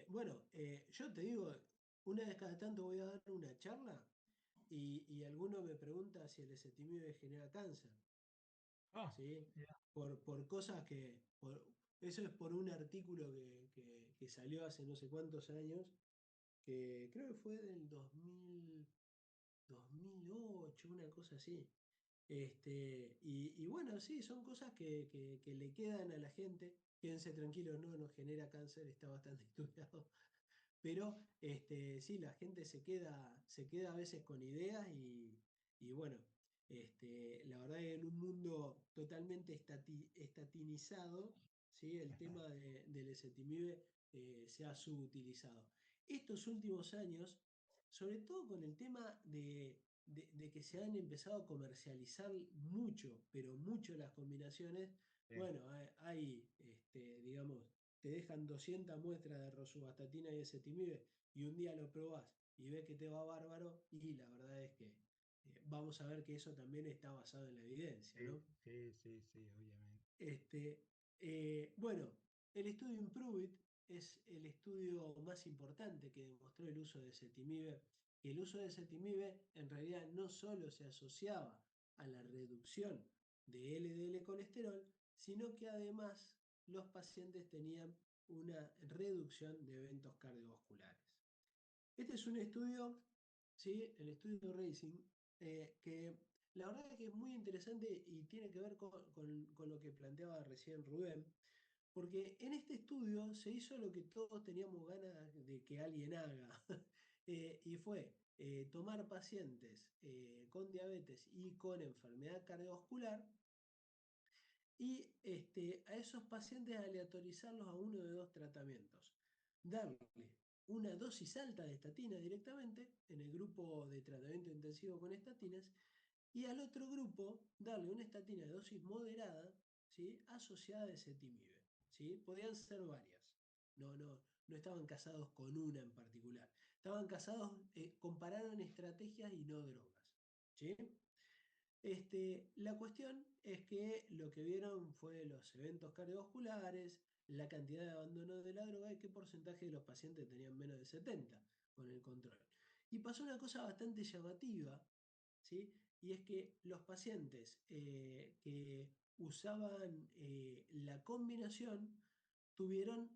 Bueno, yo te digo, una vez cada tanto voy a dar una charla y alguno me pregunta si el ezetimibe genera cáncer, Ah, ¿sí? mira, Por cosas eso es por un artículo que salió hace no sé cuántos años, que creo que fue del 2008, una cosa así. Y bueno, sí, son cosas que le quedan a la gente. Quédense tranquilos, no genera cáncer, está bastante estudiado. Pero sí, la gente se queda a veces con ideas y bueno, la verdad que en un mundo totalmente estatinizado, ¿sí? El tema del ezetimibe se ha subutilizado. Estos últimos años, sobre todo con el tema de que se han empezado a comercializar mucho, pero mucho las combinaciones, sí. bueno, digamos, te dejan 200 muestras de rosuvastatina y ezetimibe y un día lo probás y ves que te va bárbaro y la verdad es que vamos a ver que eso también está basado en la evidencia, Sí, ¿no? sí, obviamente. Bueno, el estudio Improvit es el estudio más importante que demostró el uso de ezetimibe. Y el uso de ezetimibe en realidad no solo se asociaba a la reducción de LDL colesterol, sino que además los pacientes tenían una reducción de eventos cardiovasculares. Este es un estudio, ¿sí? El estudio Racing, que la verdad es que es muy interesante y tiene que ver con lo que planteaba recién Rubén, porque en este estudio se hizo lo que todos teníamos ganas de que alguien haga, y fue tomar pacientes con diabetes y con enfermedad cardiovascular y a esos pacientes aleatorizarlos a uno de dos tratamientos. Darle una dosis alta de estatina directamente en el grupo de tratamiento intensivo con estatinas y al otro grupo darle una estatina de dosis moderada, ¿sí? Asociada a ezetimibe, ¿sí? Podían ser varias, no estaban casados con una en particular. Estaban casados, compararon estrategias y no drogas, ¿sí? La cuestión es que lo que vieron fue los eventos cardiovasculares, la cantidad de abandono de la droga y qué porcentaje de los pacientes tenían menos de 70 con el control. Y pasó una cosa bastante llamativa, ¿sí? Y es que los pacientes que usaban la combinación tuvieron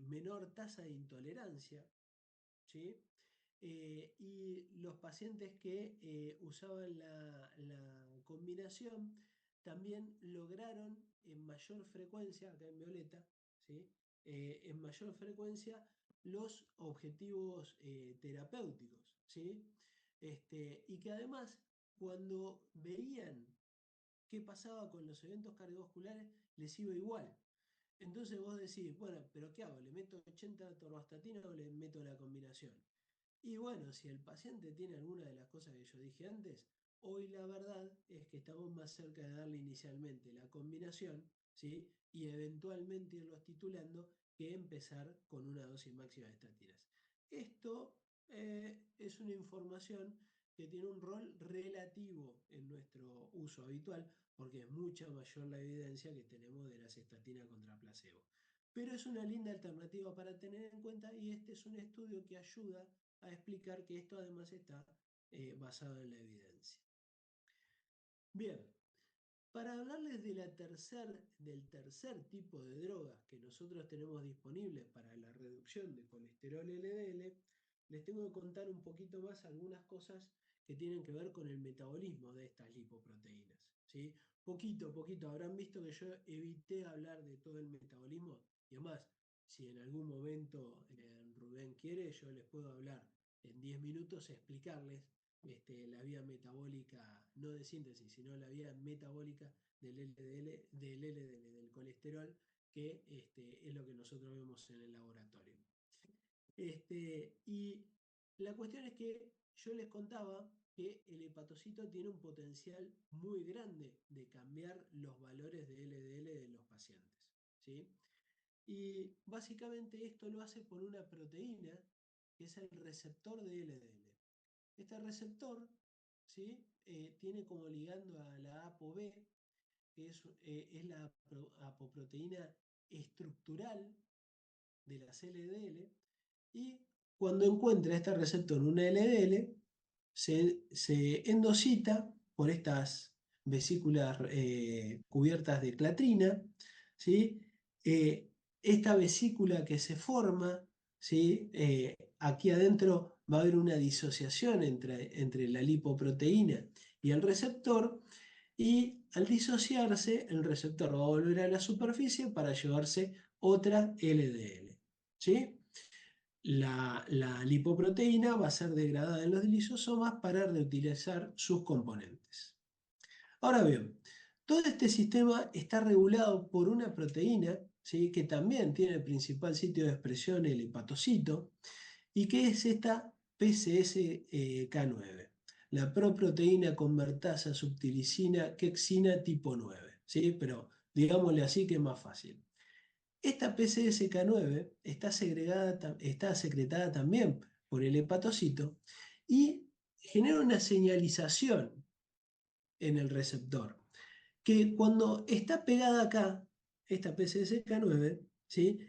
menor tasa de intolerancia, ¿sí? Y los pacientes que usaban la combinación también lograron en mayor frecuencia, acá en violeta, ¿sí? En mayor frecuencia los objetivos terapéuticos, ¿sí? Y que además, cuando veían qué pasaba con los eventos cardiovasculares, les iba igual. Entonces vos decís, bueno, pero ¿qué hago? ¿Le meto 80 torvastatina o le meto la combinación? Y bueno, si el paciente tiene alguna de las cosas que yo dije antes, hoy la verdad es que estamos más cerca de darle inicialmente la combinación, ¿sí? Y eventualmente irlos titulando que empezar con una dosis máxima de estatinas. Esto es una información que tiene un rol relativo en nuestro uso habitual, porque es mucha mayor la evidencia que tenemos de las estatinas contra placebo. Pero es una linda alternativa para tener en cuenta y este es un estudio que ayuda a explicar que esto además está basado en la evidencia. Bien, para hablarles de del tercer tipo de drogas que nosotros tenemos disponibles para la reducción de colesterol LDL, les tengo que contar un poquito más algunas cosas que tienen que ver con el metabolismo de estas lipoproteínas, ¿sí? Poquito, habrán visto que yo evité hablar de todo el metabolismo y además, si en algún momento Rubén quiere, yo les puedo hablar en 10 minutos, explicarles la vía metabólica, no de síntesis, sino la vía metabólica del LDL, del colesterol, que es lo que nosotros vemos en el laboratorio. Y la cuestión es que yo les contaba que el hepatocito tiene un potencial muy grande de cambiar los valores de LDL de los pacientes, ¿sí? Y básicamente esto lo hace por una proteína que es el receptor de LDL. Este receptor, ¿sí? Tiene como ligando a la ApoB, que es la apoproteína estructural de las LDL, y cuando encuentra este receptor una LDL, se endocita por estas vesículas cubiertas de clatrina, ¿sí? Esta vesícula que se forma, ¿sí? Aquí adentro va a haber una disociación entre la lipoproteína y el receptor, y al disociarse el receptor va a volver a la superficie para llevarse otra LDL, ¿sí? La lipoproteína va a ser degradada en los lisosomas para reutilizar sus componentes. Ahora bien, todo este sistema está regulado por una proteína, ¿sí? Que también tiene el principal sitio de expresión, el hepatocito, y que es esta PCSK9, la proproteína convertasa subtilicina quexina tipo 9, ¿sí? Pero digámosle así que es más fácil. Esta PCSK9 está secretada también por el hepatocito y genera una señalización en el receptor, que cuando está pegada acá, esta PCSK9, ¿sí?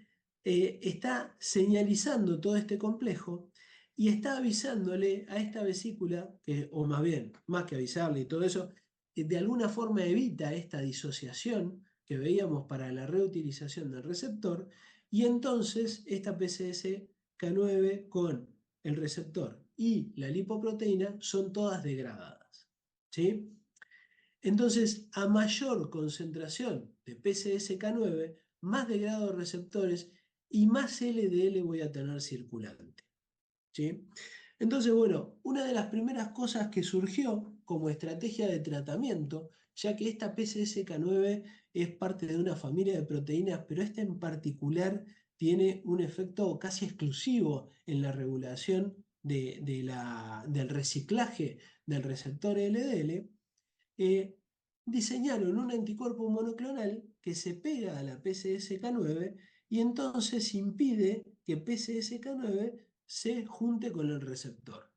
Está señalizando todo este complejo y está avisándole a esta vesícula, o más bien, más que avisarle y todo eso, de alguna forma evita esta disociación que veíamos para la reutilización del receptor, y entonces esta PCSK9 con el receptor y la lipoproteína son todas degradadas, ¿sí? Entonces, a mayor concentración de PCSK9, más degrado de receptores y más LDL voy a tener circulante, ¿sí? Entonces, bueno, una de las primeras cosas que surgió como estrategia de tratamiento, ya que esta PCSK9 es parte de una familia de proteínas, pero esta en particular tiene un efecto casi exclusivo en la regulación del reciclaje del receptor LDL, diseñaron un anticuerpo monoclonal que se pega a la PCSK9 y entonces impide que PCSK9 se junte con el receptor.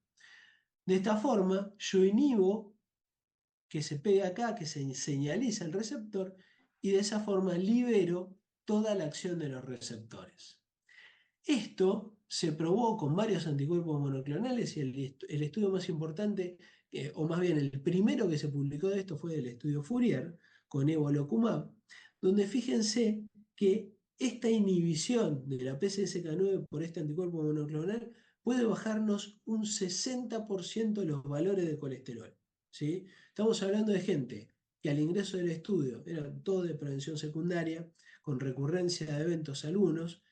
De esta forma, yo inhibo que se pegue acá, que se señaliza el receptor, y de esa forma libero toda la acción de los receptores. Esto se probó con varios anticuerpos monoclonales y el estudio más importante, o más bien el primero que se publicó de esto fue el estudio Fourier con evolocumab, donde fíjense que esta inhibición de la PCSK9 por este anticuerpo monoclonal puede bajarnos un 60% los valores de colesterol, ¿sí? Estamos hablando de gente que al ingreso del estudio eran todo de prevención secundaria, con recurrencia de eventos algunos.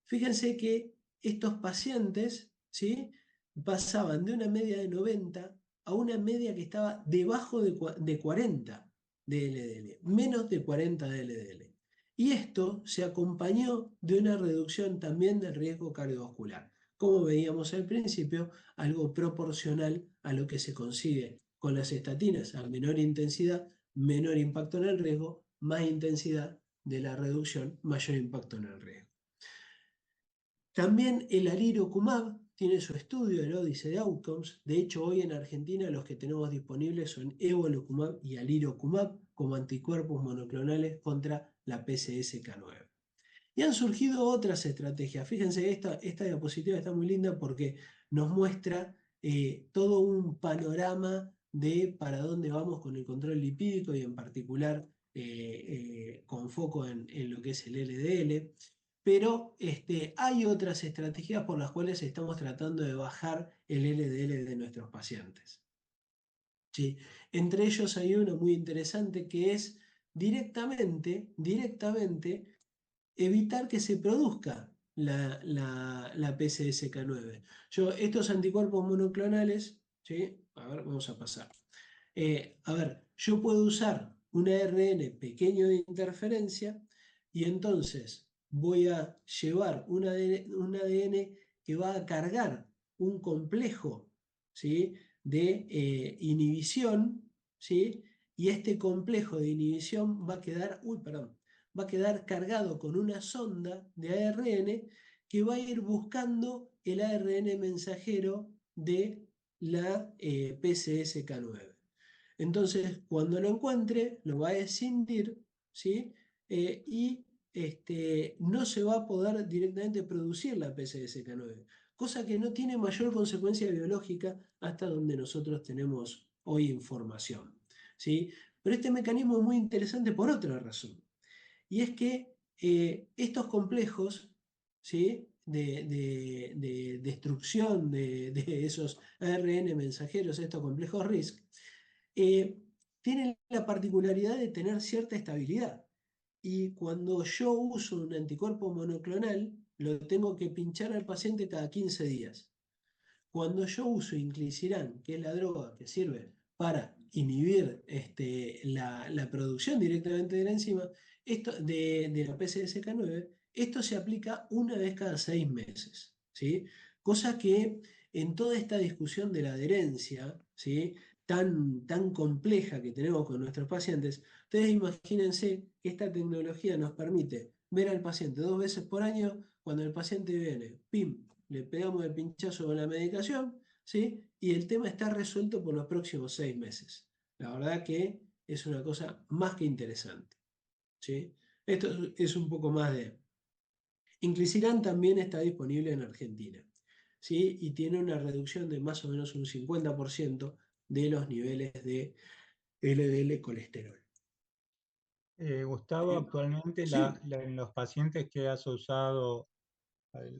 Fíjense que estos pacientes, ¿sí?, pasaban de una media de 90 a una media que estaba debajo de 40 de LDL, menos de 40 de LDL. Y esto se acompañó de una reducción también del riesgo cardiovascular. Como veíamos al principio, algo proporcional a lo que se consigue con las estatinas, a menor intensidad, menor impacto en el riesgo, más intensidad de la reducción, mayor impacto en el riesgo. También el alirocumab tiene su estudio, el Odyssey Outcomes. De hecho, hoy en Argentina los que tenemos disponibles son evolocumab y alirocumab como anticuerpos monoclonales contra la PCSK9. Y han surgido otras estrategias. Fíjense, esta diapositiva está muy linda porque nos muestra todo un panorama de para dónde vamos con el control lipídico y en particular con foco en lo que es el LDL. Pero hay otras estrategias por las cuales estamos tratando de bajar el LDL de nuestros pacientes. ¿Sí? Entre ellos hay uno muy interesante que es directamente evitar que se produzca la PCSK9. Estos anticuerpos monoclonales, ¿sí? A ver, vamos a pasar. Yo puedo usar un ARN pequeño de interferencia y entonces voy a llevar un ADN que va a cargar un complejo, ¿sí?, de inhibición, ¿sí? Y este complejo de inhibición va a quedar cargado con una sonda de ARN que va a ir buscando el ARN mensajero de la PCSK9. Entonces, cuando lo encuentre, lo va a escindir, ¿sí? Y no se va a poder directamente producir la PCSK9, cosa que no tiene mayor consecuencia biológica hasta donde nosotros tenemos hoy información, ¿sí? Pero este mecanismo es muy interesante por otra razón, y es que estos complejos, ¿sí?, de destrucción de esos ARN mensajeros, estos complejos RISC, tienen la particularidad de tener cierta estabilidad. Y cuando yo uso un anticuerpo monoclonal, lo tengo que pinchar al paciente cada 15 días. Cuando yo uso inclisiran, que es la droga que sirve para inhibir la producción directamente de la enzima, de la PCSK9, esto se aplica una vez cada 6 meses, ¿sí? Cosa que en toda esta discusión de la adherencia, ¿sí?, tan compleja que tenemos con nuestros pacientes, ustedes imagínense que esta tecnología nos permite ver al paciente 2 veces por año. Cuando el paciente viene, ¡pim!, le pegamos el pinchazo con la medicación, ¿sí?, y el tema está resuelto por los próximos 6 meses. La verdad que es una cosa más que interesante, ¿sí? Esto es un poco más de... Inclisiran también está disponible en Argentina, ¿sí?, y tiene una reducción de más o menos un 50% de los niveles de LDL colesterol. Gustavo, actualmente sí. En los pacientes que has usado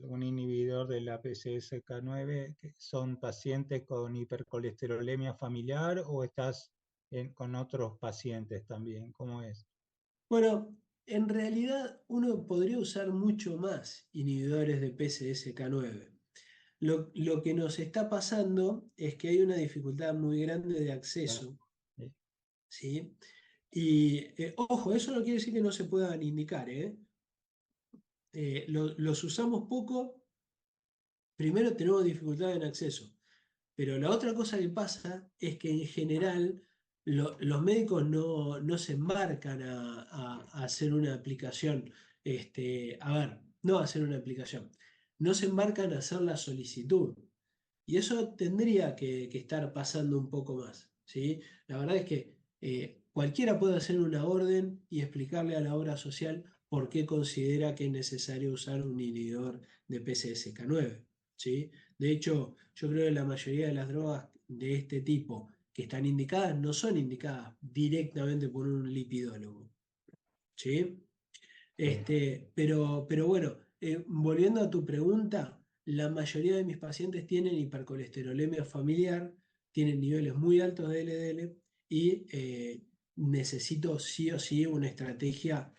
un inhibidor de la PCSK9, ¿son pacientes con hipercolesterolemia familiar o estás con otros pacientes también? ¿Cómo es? Bueno, en realidad uno podría usar mucho más inhibidores de PCSK9. Lo que nos está pasando es que hay una dificultad muy grande de acceso, ¿sí? Y ojo, eso no quiere decir que no se puedan indicar, ¿eh? Los usamos poco, primero tenemos dificultad en acceso, pero la otra cosa que pasa es que en general los médicos no se embarcan a hacer una aplicación, no a hacer una aplicación, no se embarcan a hacer la solicitud. Y eso tendría que estar pasando un poco más, ¿sí? La verdad es que cualquiera puede hacer una orden y explicarle a la obra social por qué considera que es necesario usar un inhibidor de PCSK9, ¿sí? De hecho, yo creo que la mayoría de las drogas de este tipo que están indicadas no son indicadas directamente por un lipidólogo, ¿sí? Pero bueno, volviendo a tu pregunta, la mayoría de mis pacientes tienen hipercolesterolemia familiar, tienen niveles muy altos de LDL y necesito sí o sí una estrategia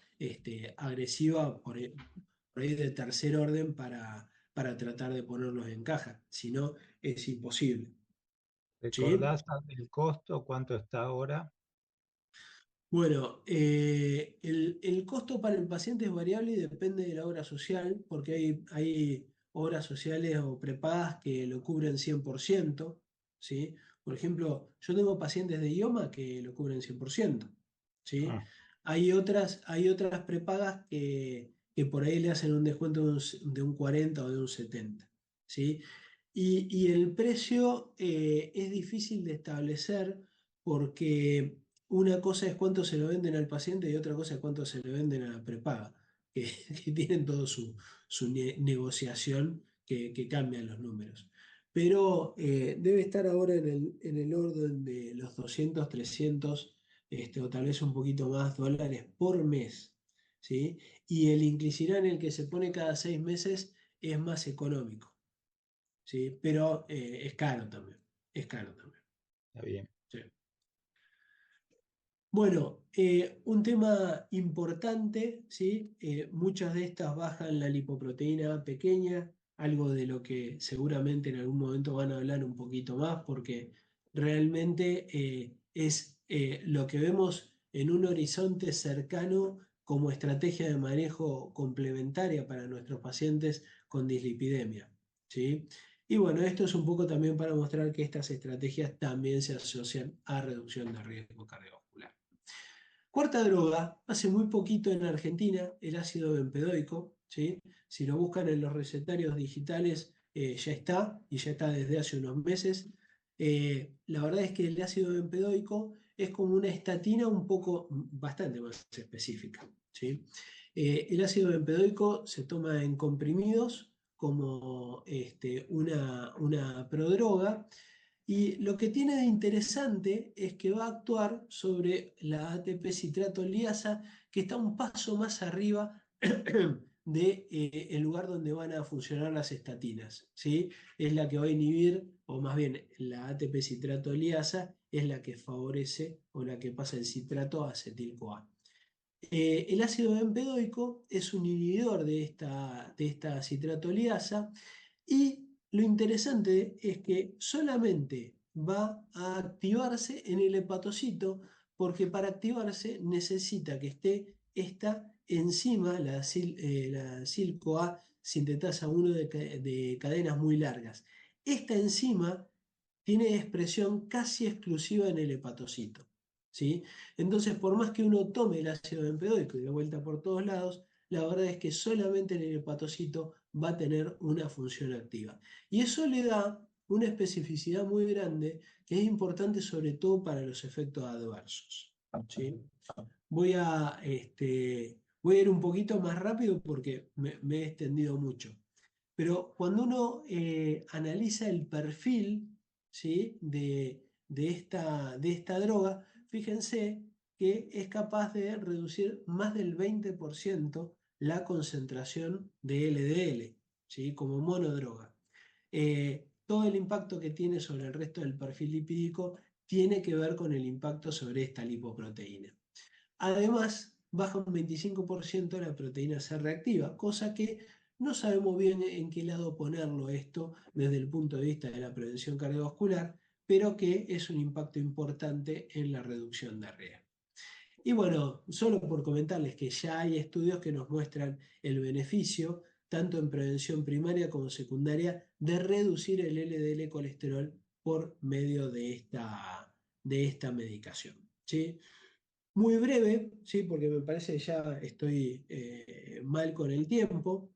agresiva por ahí de tercer orden para tratar de ponerlos en caja. Si no, es imposible. ¿Sí? ¿Recordás el costo? ¿Cuánto está ahora? Bueno, el costo para el paciente es variable y depende de la obra social, porque hay obras sociales o prepagas que lo cubren 100%, ¿sí? Por ejemplo, yo tengo pacientes de IOMA que lo cubren 100%, ¿sí? Ah, Hay otras prepagas que por ahí le hacen un descuento de un 40 o de un 70, ¿sí? Y el precio es difícil de establecer porque una cosa es cuánto se lo venden al paciente y otra cosa es cuánto se le venden a la prepaga, que, que tienen todo su negociación que cambian los números. Pero debe estar ahora en el orden de los 200, 300, o tal vez un poquito más dólares por mes, ¿sí? Y el inclisiran, el que se pone cada 6 meses, es más económico, ¿sí? Pero es caro también, es caro también. está bien. Sí. Bueno, un tema importante, ¿sí? Muchas de estas bajan la lipoproteína pequeña, algo de lo que seguramente en algún momento van a hablar un poquito más, porque realmente es lo que vemos en un horizonte cercano como estrategia de manejo complementaria para nuestros pacientes con dislipidemia, ¿sí? Y bueno, esto es un poco también para mostrar que estas estrategias también se asocian a reducción de riesgo cardiovascular. Cuarta droga, hace muy poquito en Argentina, el ácido bempedoico, ¿sí? Si lo buscan en los recetarios digitales, ya está, y ya está desde hace unos meses. La verdad es que el ácido bempedoico es como una estatina un poco, bastante más específica, ¿sí? El ácido bempedoico se toma en comprimidos como una prodroga, y lo que tiene de interesante es que va a actuar sobre la ATP citrato liasa, que está un paso más arriba de el lugar donde van a funcionar las estatinas, ¿sí? Es la que va a inhibir, o más bien la ATP citrato liasa es la que favorece o la que pasa el citrato a acetil-CoA. El ácido bempedoico es un inhibidor de esta citrato liasa y lo interesante es que solamente va a activarse en el hepatocito, porque para activarse necesita que esté esta enzima, la SIL-CoA sintetasa 1 de cadenas muy largas. Esta enzima tiene expresión casi exclusiva en el hepatocito, ¿sí? Entonces, por más que uno tome el ácido bempedoico y de vuelta por todos lados, la verdad es que solamente en el hepatocito va a tener una función activa. Y eso le da una especificidad muy grande que es importante sobre todo para los efectos adversos, ¿sí? Voy a ir un poquito más rápido porque me he extendido mucho. Pero cuando uno analiza el perfil, ¿sí? de esta droga, fíjense que es capaz de reducir más del 20% la concentración de LDL, ¿sí? Como monodroga. Todo el impacto que tiene sobre el resto del perfil lipídico tiene que ver con el impacto sobre esta lipoproteína. Además, baja un 25% la proteína C reactiva, cosa que no sabemos bien en qué lado ponerlo esto desde el punto de vista de la prevención cardiovascular, pero que es un impacto importante en la reducción de riesgo. Y bueno, solo por comentarles que ya hay estudios que nos muestran el beneficio, tanto en prevención primaria como secundaria, de reducir el LDL colesterol por medio de esta medicación, ¿sí? Muy breve, ¿sí? Porque me parece que ya estoy mal con el tiempo,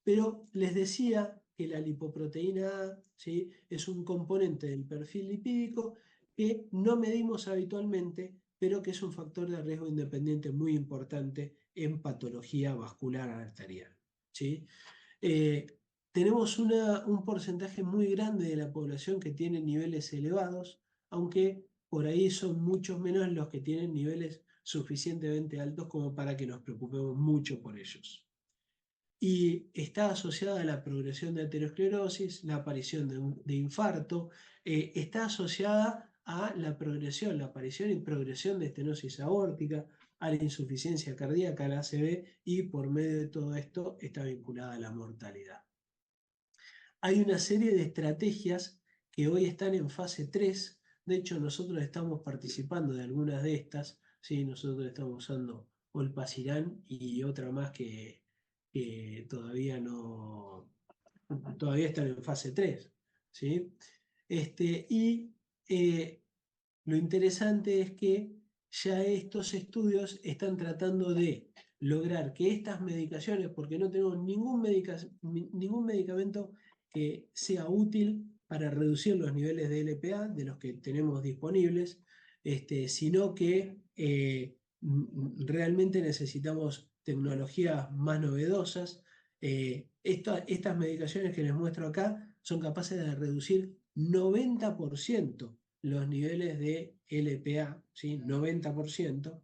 pero les decía que la lipoproteína A, ¿sí? Es un componente del perfil lipídico que no medimos habitualmente, pero que es un factor de riesgo independiente muy importante en patología vascular arterial, ¿sí? Tenemos un porcentaje muy grande de la población que tiene niveles elevados, aunque por ahí son muchos menos los que tienen niveles suficientemente altos como para que nos preocupemos mucho por ellos. Y está asociada a la progresión de aterosclerosis, la aparición de infarto, está asociada a la aparición y progresión de estenosis aórtica, a la insuficiencia cardíaca, a la ACV, y por medio de todo esto está vinculada a la mortalidad. Hay una serie de estrategias que hoy están en fase 3. De hecho, nosotros estamos participando de algunas de estas, ¿sí? Nosotros estamos usando Olpasiran y otra más que todavía están en fase 3, ¿sí? Lo interesante es que ya estos estudios están tratando de lograr que estas medicaciones, porque no tenemos ningún medicamento que sea útil para reducir los niveles de LPA de los que tenemos disponibles, sino que realmente necesitamos tecnologías más novedosas. Estas medicaciones que les muestro acá son capaces de reducir 90% los niveles de LPA, ¿sí? 90%.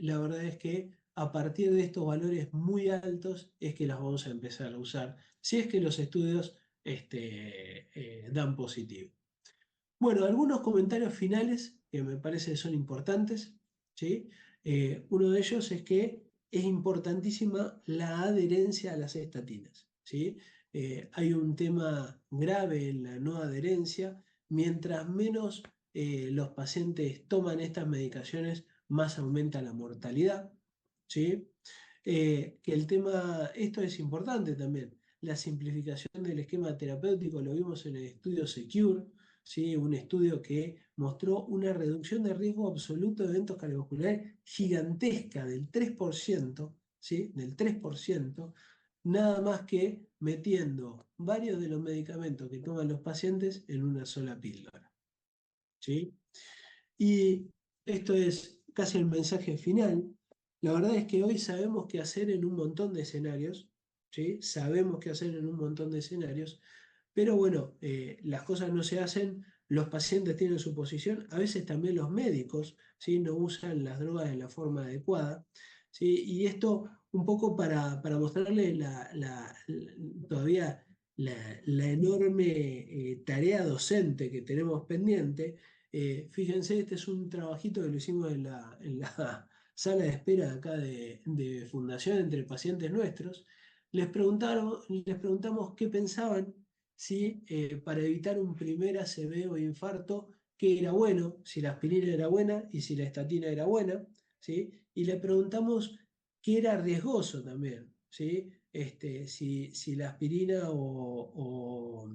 La verdad es que a partir de estos valores muy altos es que las vamos a empezar a usar, si es que los estudios dan positivo. Bueno, algunos comentarios finales que me parece que son importantes, ¿sí? Uno de ellos es que es importantísima la adherencia a las estatinas, ¿sí? Hay un tema grave en la no adherencia. Mientras menos los pacientes toman estas medicaciones, más aumenta la mortalidad, ¿sí? Esto es importante también, la simplificación del esquema terapéutico, lo vimos en el estudio SECURE, ¿sí? Un estudio que mostró una reducción de riesgo absoluto de eventos cardiovasculares gigantesca del 3%, ¿sí? Del 3%, nada más que metiendo varios de los medicamentos que toman los pacientes en una sola píldora, ¿sí? Y esto es casi el mensaje final. La verdad es que hoy sabemos qué hacer en un montón de escenarios, ¿sí? Sabemos qué hacer en un montón de escenarios, pero bueno, las cosas no se hacen, los pacientes tienen su posición, a veces también los médicos, ¿sí? No usan las drogas de la forma adecuada, ¿sí? Y esto un poco para mostrarle todavía la enorme tarea docente que tenemos pendiente. Fíjense, este es un trabajito que lo hicimos en la sala de espera de acá de Fundación entre pacientes nuestros. Les preguntamos qué pensaban si para evitar un primer ACV o infarto, qué era bueno, si la aspirina era buena y si la estatina era buena, ¿sí? Y le preguntamos qué era riesgoso también, ¿sí? Si la aspirina o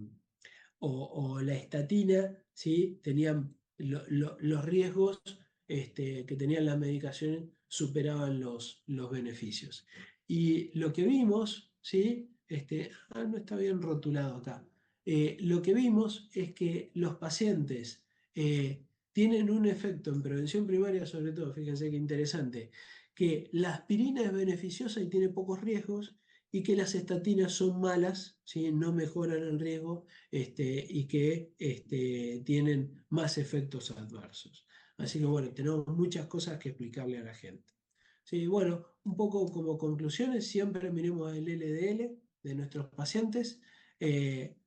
la estatina, ¿sí? Tenían los riesgos que tenían las medicaciones superaban los beneficios. Y lo que vimos, ¿sí? No está bien rotulado acá. Lo que vimos es que los pacientes tienen un efecto en prevención primaria, sobre todo, fíjense qué interesante, que la aspirina es beneficiosa y tiene pocos riesgos, y que las estatinas son malas, ¿sí? No mejoran el riesgo y que tienen más efectos adversos. Así que bueno, tenemos muchas cosas que explicarle a la gente. Sí, bueno, un poco como conclusiones, siempre miremos el LDL de nuestros pacientes,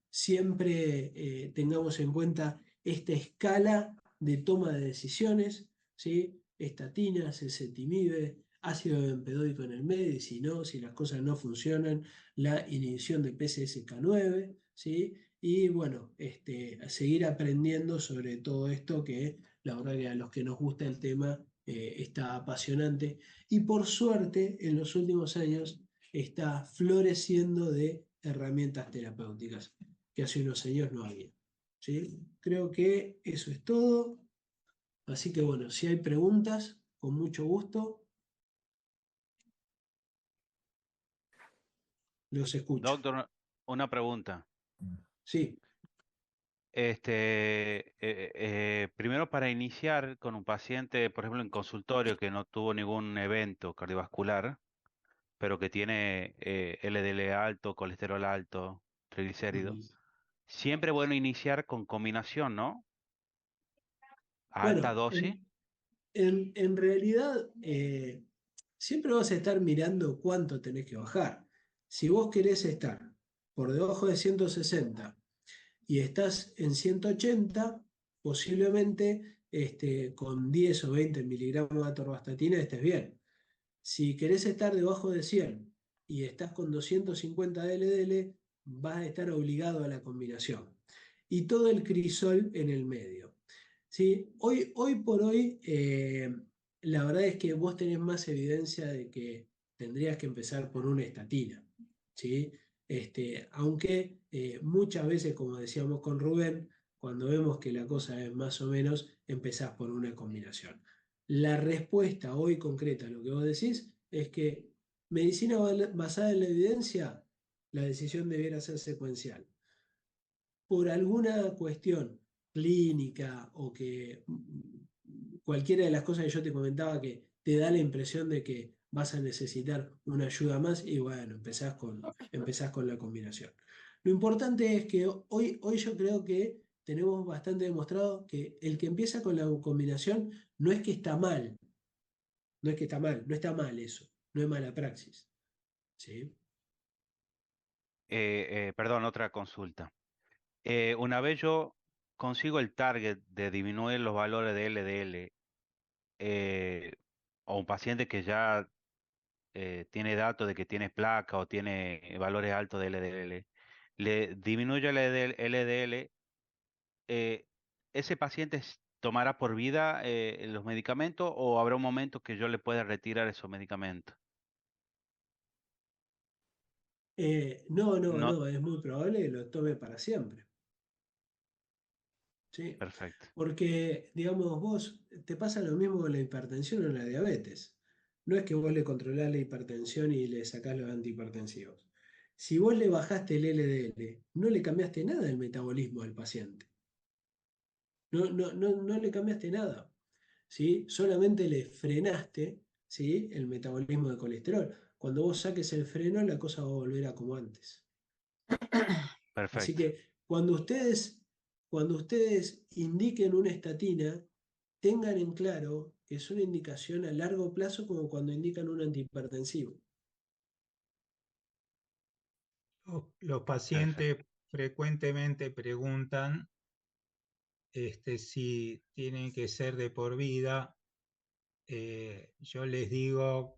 siempre tengamos en cuenta esta escala de toma de decisiones, ¿sí? Estatinas, ezetimibe, ácido bempedóico en el medio, y si las cosas no funcionan, la inhibición de PCSK9, ¿sí? Y bueno, seguir aprendiendo sobre todo esto, que la verdad que a los que nos gusta el tema está apasionante, y por suerte en los últimos años está floreciendo de herramientas terapéuticas que hace unos años no había, ¿sí? Creo que eso es todo, así que bueno, si hay preguntas, con mucho gusto los escucho. Doctor, una pregunta. Sí. Primero para iniciar con un paciente, por ejemplo, en consultorio que no tuvo ningún evento cardiovascular, pero que tiene LDL alto, colesterol alto, triglicéridos, Ujú. siempre bueno iniciar con combinación, ¿no? A alta Bueno, dosis. en realidad siempre vas a estar mirando cuánto tenés que bajar. Si vos querés estar por debajo de 160 y estás en 180, posiblemente con 10 o 20 miligramos de atorvastatina estés bien. Si querés estar debajo de 100 y estás con 250 de LDL, vas a estar obligado a la combinación. Y todo el crisol en el medio. ¿Sí? Hoy por hoy, la verdad es que vos tenés más evidencia de que tendrías que empezar por una estatina. ¿Sí? Aunque muchas veces, como decíamos con Rubén, cuando vemos que la cosa es más o menos, empezás por una combinación. La respuesta hoy concreta a lo que vos decís es que medicina basada en la evidencia, la decisión debiera ser secuencial. Por alguna cuestión clínica o que cualquiera de las cosas que yo te comentaba que te da la impresión de que vas a necesitar una ayuda más y bueno, empezás con la combinación. Lo importante es que hoy yo creo que tenemos bastante demostrado que el que empieza con la combinación no es que está mal, no es que está mal, no está mal eso, no es mala praxis. ¿Sí? Perdón, otra consulta. Una vez yo consigo el target de disminuir los valores de LDL, o un paciente que ya tiene datos de que tiene placa o tiene valores altos de LDL, le disminuye el LDL, eh, ¿ese paciente tomará por vida los medicamentos o habrá un momento que yo le pueda retirar esos medicamentos? No, No, es muy probable que lo tome para siempre. ¿Sí? perfecto. Porque, digamos, vos te pasa lo mismo con la hipertensión o la diabetes. No es que vos le controlás la hipertensión y le sacás los antihipertensivos. Si vos le bajaste el LDL, no le cambiaste nada el metabolismo al paciente. No le cambiaste nada. ¿Sí? Solamente le frenaste, ¿sí? El metabolismo de colesterol. Cuando vos saques el freno, la cosa va a volver a como antes. Así Perfecto. que cuando ustedes indiquen una estatina, tengan en claro que es una indicación a largo plazo como cuando indican un antihipertensivo. Los Perfecto. pacientes frecuentemente preguntan si tienen que ser de por vida. Yo les digo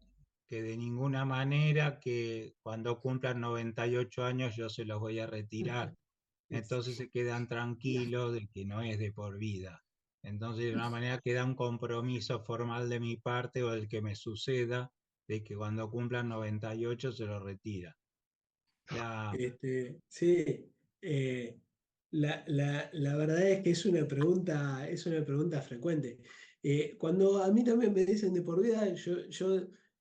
que de ninguna manera, que cuando cumplan 98 años yo se los voy a retirar. Entonces se quedan tranquilos de que no es de por vida. Entonces de una manera queda un compromiso formal de mi parte o del que me suceda de que cuando cumplan 98 se los retira. La, Sí, eh, la verdad es que es una pregunta frecuente. Cuando a mí también me dicen de por vida, yo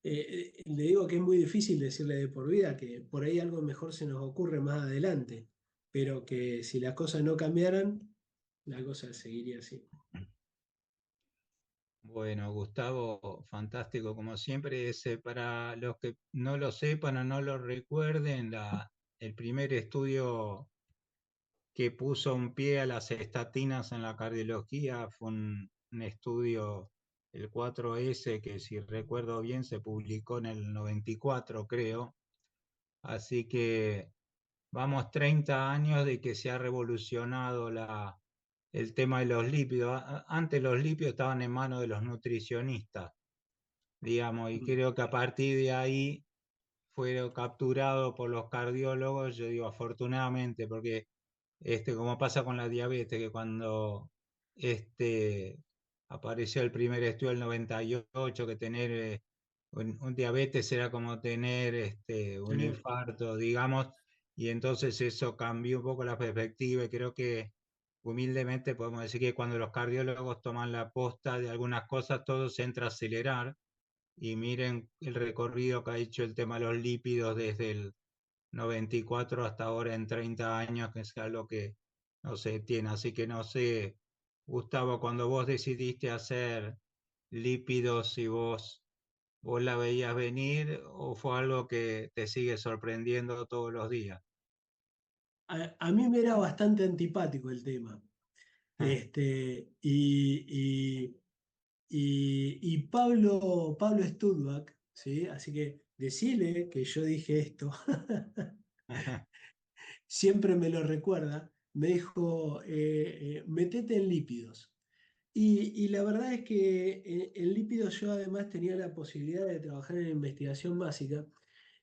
le digo que es muy difícil decirle de por vida, que por ahí algo mejor se nos ocurre más adelante, pero que si las cosas no cambiaran, la cosa seguiría así. Bueno, Gustavo, fantástico como siempre. Para los que no lo sepan o no lo recuerden, el primer estudio que puso un pie a las estatinas en la cardiología fue un estudio, el 4S, que si recuerdo bien se publicó en el 94, creo. Así que vamos 30 años de que se ha revolucionado el tema de los lípidos. Antes los lípidos estaban en manos de los nutricionistas, digamos, y Mm. creo que a partir de ahí fueron capturados por los cardiólogos, yo digo afortunadamente, porque como pasa con la diabetes, que cuando este, apareció el primer estudio del 98, que tener un diabetes era como tener un Sí. infarto, digamos, y entonces eso cambió un poco la perspectiva y creo que humildemente podemos decir que cuando los cardiólogos toman la posta de algunas cosas, todo se entra a acelerar y miren el recorrido que ha hecho el tema de los lípidos desde el 94 hasta ahora en 30 años, que es algo que no se detiene. Así que no sé, Gustavo, cuando vos decidiste hacer lípidos, si vos la veías venir o fue algo que te sigue sorprendiendo todos los días. A mí me era bastante antipático el tema. Este, y Pablo Studbach, ¿sí? Así que decile que yo dije esto, siempre me lo recuerda, me dijo, metete en lípidos. Y la verdad es que en lípidos yo además tenía la posibilidad de trabajar en investigación básica.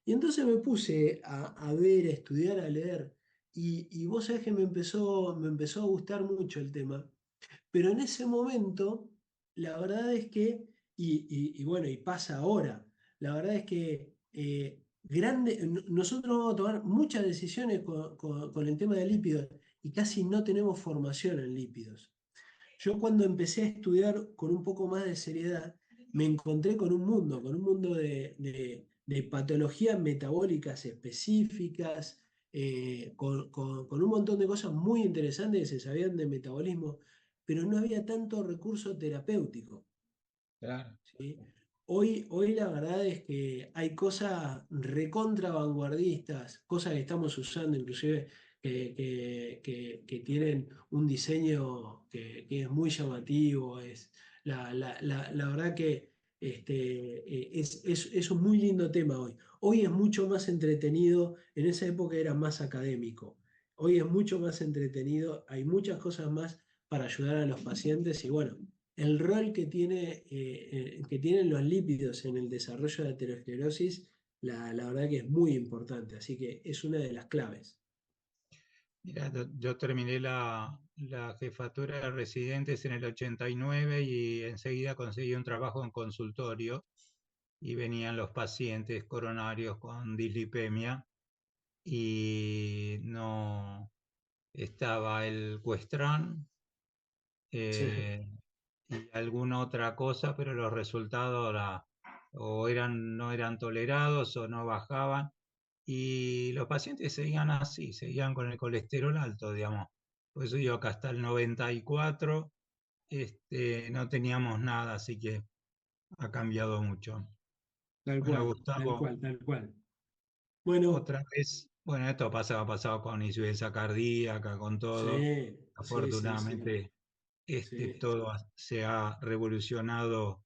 Y entonces me puse a ver, a estudiar, a leer. Y vos sabés que me empezó a gustar mucho el tema. Pero en ese momento, la verdad es que, y bueno, y pasa ahora, la verdad es que nosotros vamos a tomar muchas decisiones con el tema de lípidos y casi no tenemos formación en lípidos. Yo cuando empecé a estudiar con un poco más de seriedad, me encontré con un mundo de patologías metabólicas específicas, con un montón de cosas muy interesantes que se sabían de metabolismo, pero no había tanto recurso terapéutico. Claro. ¿Sí? Hoy la verdad es que hay cosas recontra vanguardistas, cosas que estamos usando inclusive que tienen un diseño que es muy llamativo. La verdad que es un muy lindo tema hoy. Hoy es mucho más entretenido, en esa época era más académico. Hoy es mucho más entretenido, hay muchas cosas más para ayudar a los pacientes y bueno el rol que tienen los lípidos en el desarrollo de aterosclerosis, la verdad que es muy importante, así que es una de las claves. Mira, yo terminé la jefatura de residentes en el 89 y enseguida conseguí un trabajo en consultorio y venían los pacientes coronarios con dislipemia y no estaba el Cuestran Sí, y alguna otra cosa, pero los resultados no eran tolerados o no bajaban. Y los pacientes seguían así, seguían con el colesterol alto, digamos. Por eso digo que hasta el 94 no teníamos nada, así que ha cambiado mucho. tal Bueno, cual, tal Gustavo, cual, tal cual. Bueno, otra vez, bueno, esto ha pasado con insuficiencia cardíaca, con todo. sí, sí, sí, sí, Afortunadamente, sí, todo se ha revolucionado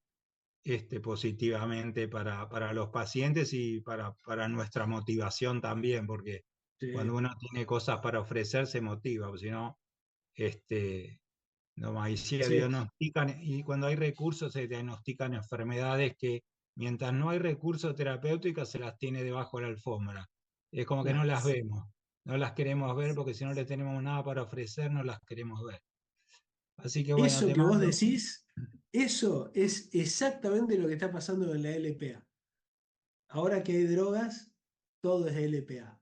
positivamente para los pacientes y para nuestra motivación también, porque cuando sí, uno tiene cosas para ofrecer se motiva, porque si no, no, ahí sí sí, diagnostican, y cuando hay recursos se diagnostican enfermedades que mientras no hay recursos terapéuticos se las tiene debajo de la alfombra. Es como que no claro. las vemos, no las queremos ver porque si no le tenemos nada para ofrecer no las queremos ver. Así que bueno, Eso te que vos mando. decís, eso es exactamente lo que está pasando en la LPA. Ahora que hay drogas, todo es LPA.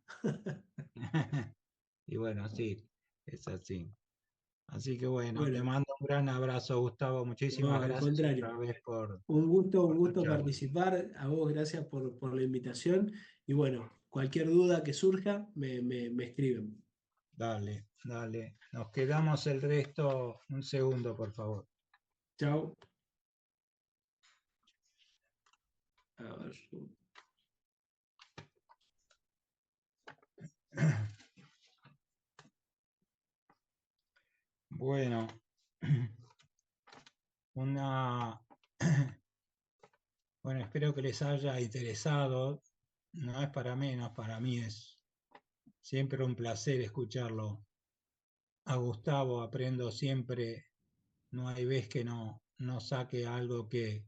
Y bueno, sí, es así. Así que bueno, te Bueno, mando un gran abrazo, Gustavo. no, Muchísimas al gracias contrario. otra vez Un por tu gusto charla. participar. A vos, gracias por la invitación. Y bueno, cualquier duda que surja, me escriben. Dale, dale. Nos quedamos el resto un segundo, por favor. Chao. A ver. Bueno, una, bueno, espero que les haya interesado. No es para menos, para mí es siempre un placer escucharlo. A Gustavo aprendo siempre, no hay vez que no saque algo que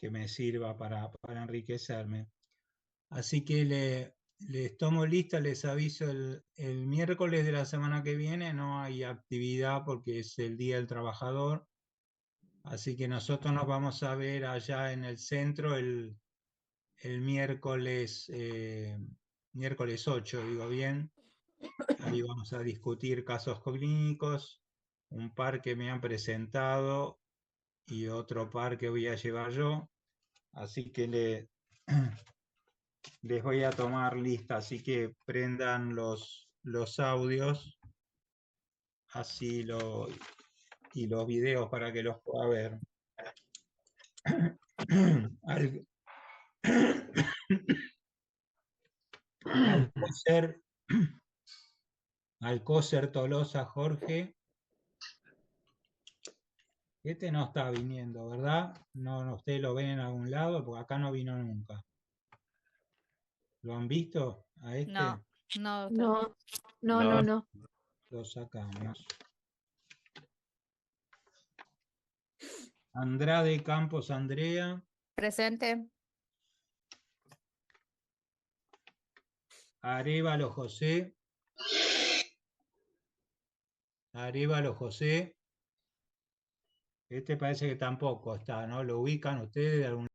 me sirva para enriquecerme. Así que les tomo lista, les aviso el miércoles de la semana que viene, no hay actividad porque es el Día del Trabajador, así que nosotros nos vamos a ver allá en el centro el miércoles, miércoles 8, digo bien, ahí vamos a discutir casos clínicos, un par que me han presentado y otro par que voy a llevar yo, así que les voy a tomar lista, así que prendan los audios así y los videos para que los pueda ver. Alcócer Tolosa Jorge. Este no está viniendo, ¿verdad? No, ustedes lo ven en algún lado, porque acá no vino nunca. ¿Lo han visto a este? No, no, No, no, No. no, no. Lo sacamos. Andrade Campos Andrea. presente. Arévalo José. Arévalo José. Este parece que tampoco está, ¿no? ¿Lo ubican ustedes de algún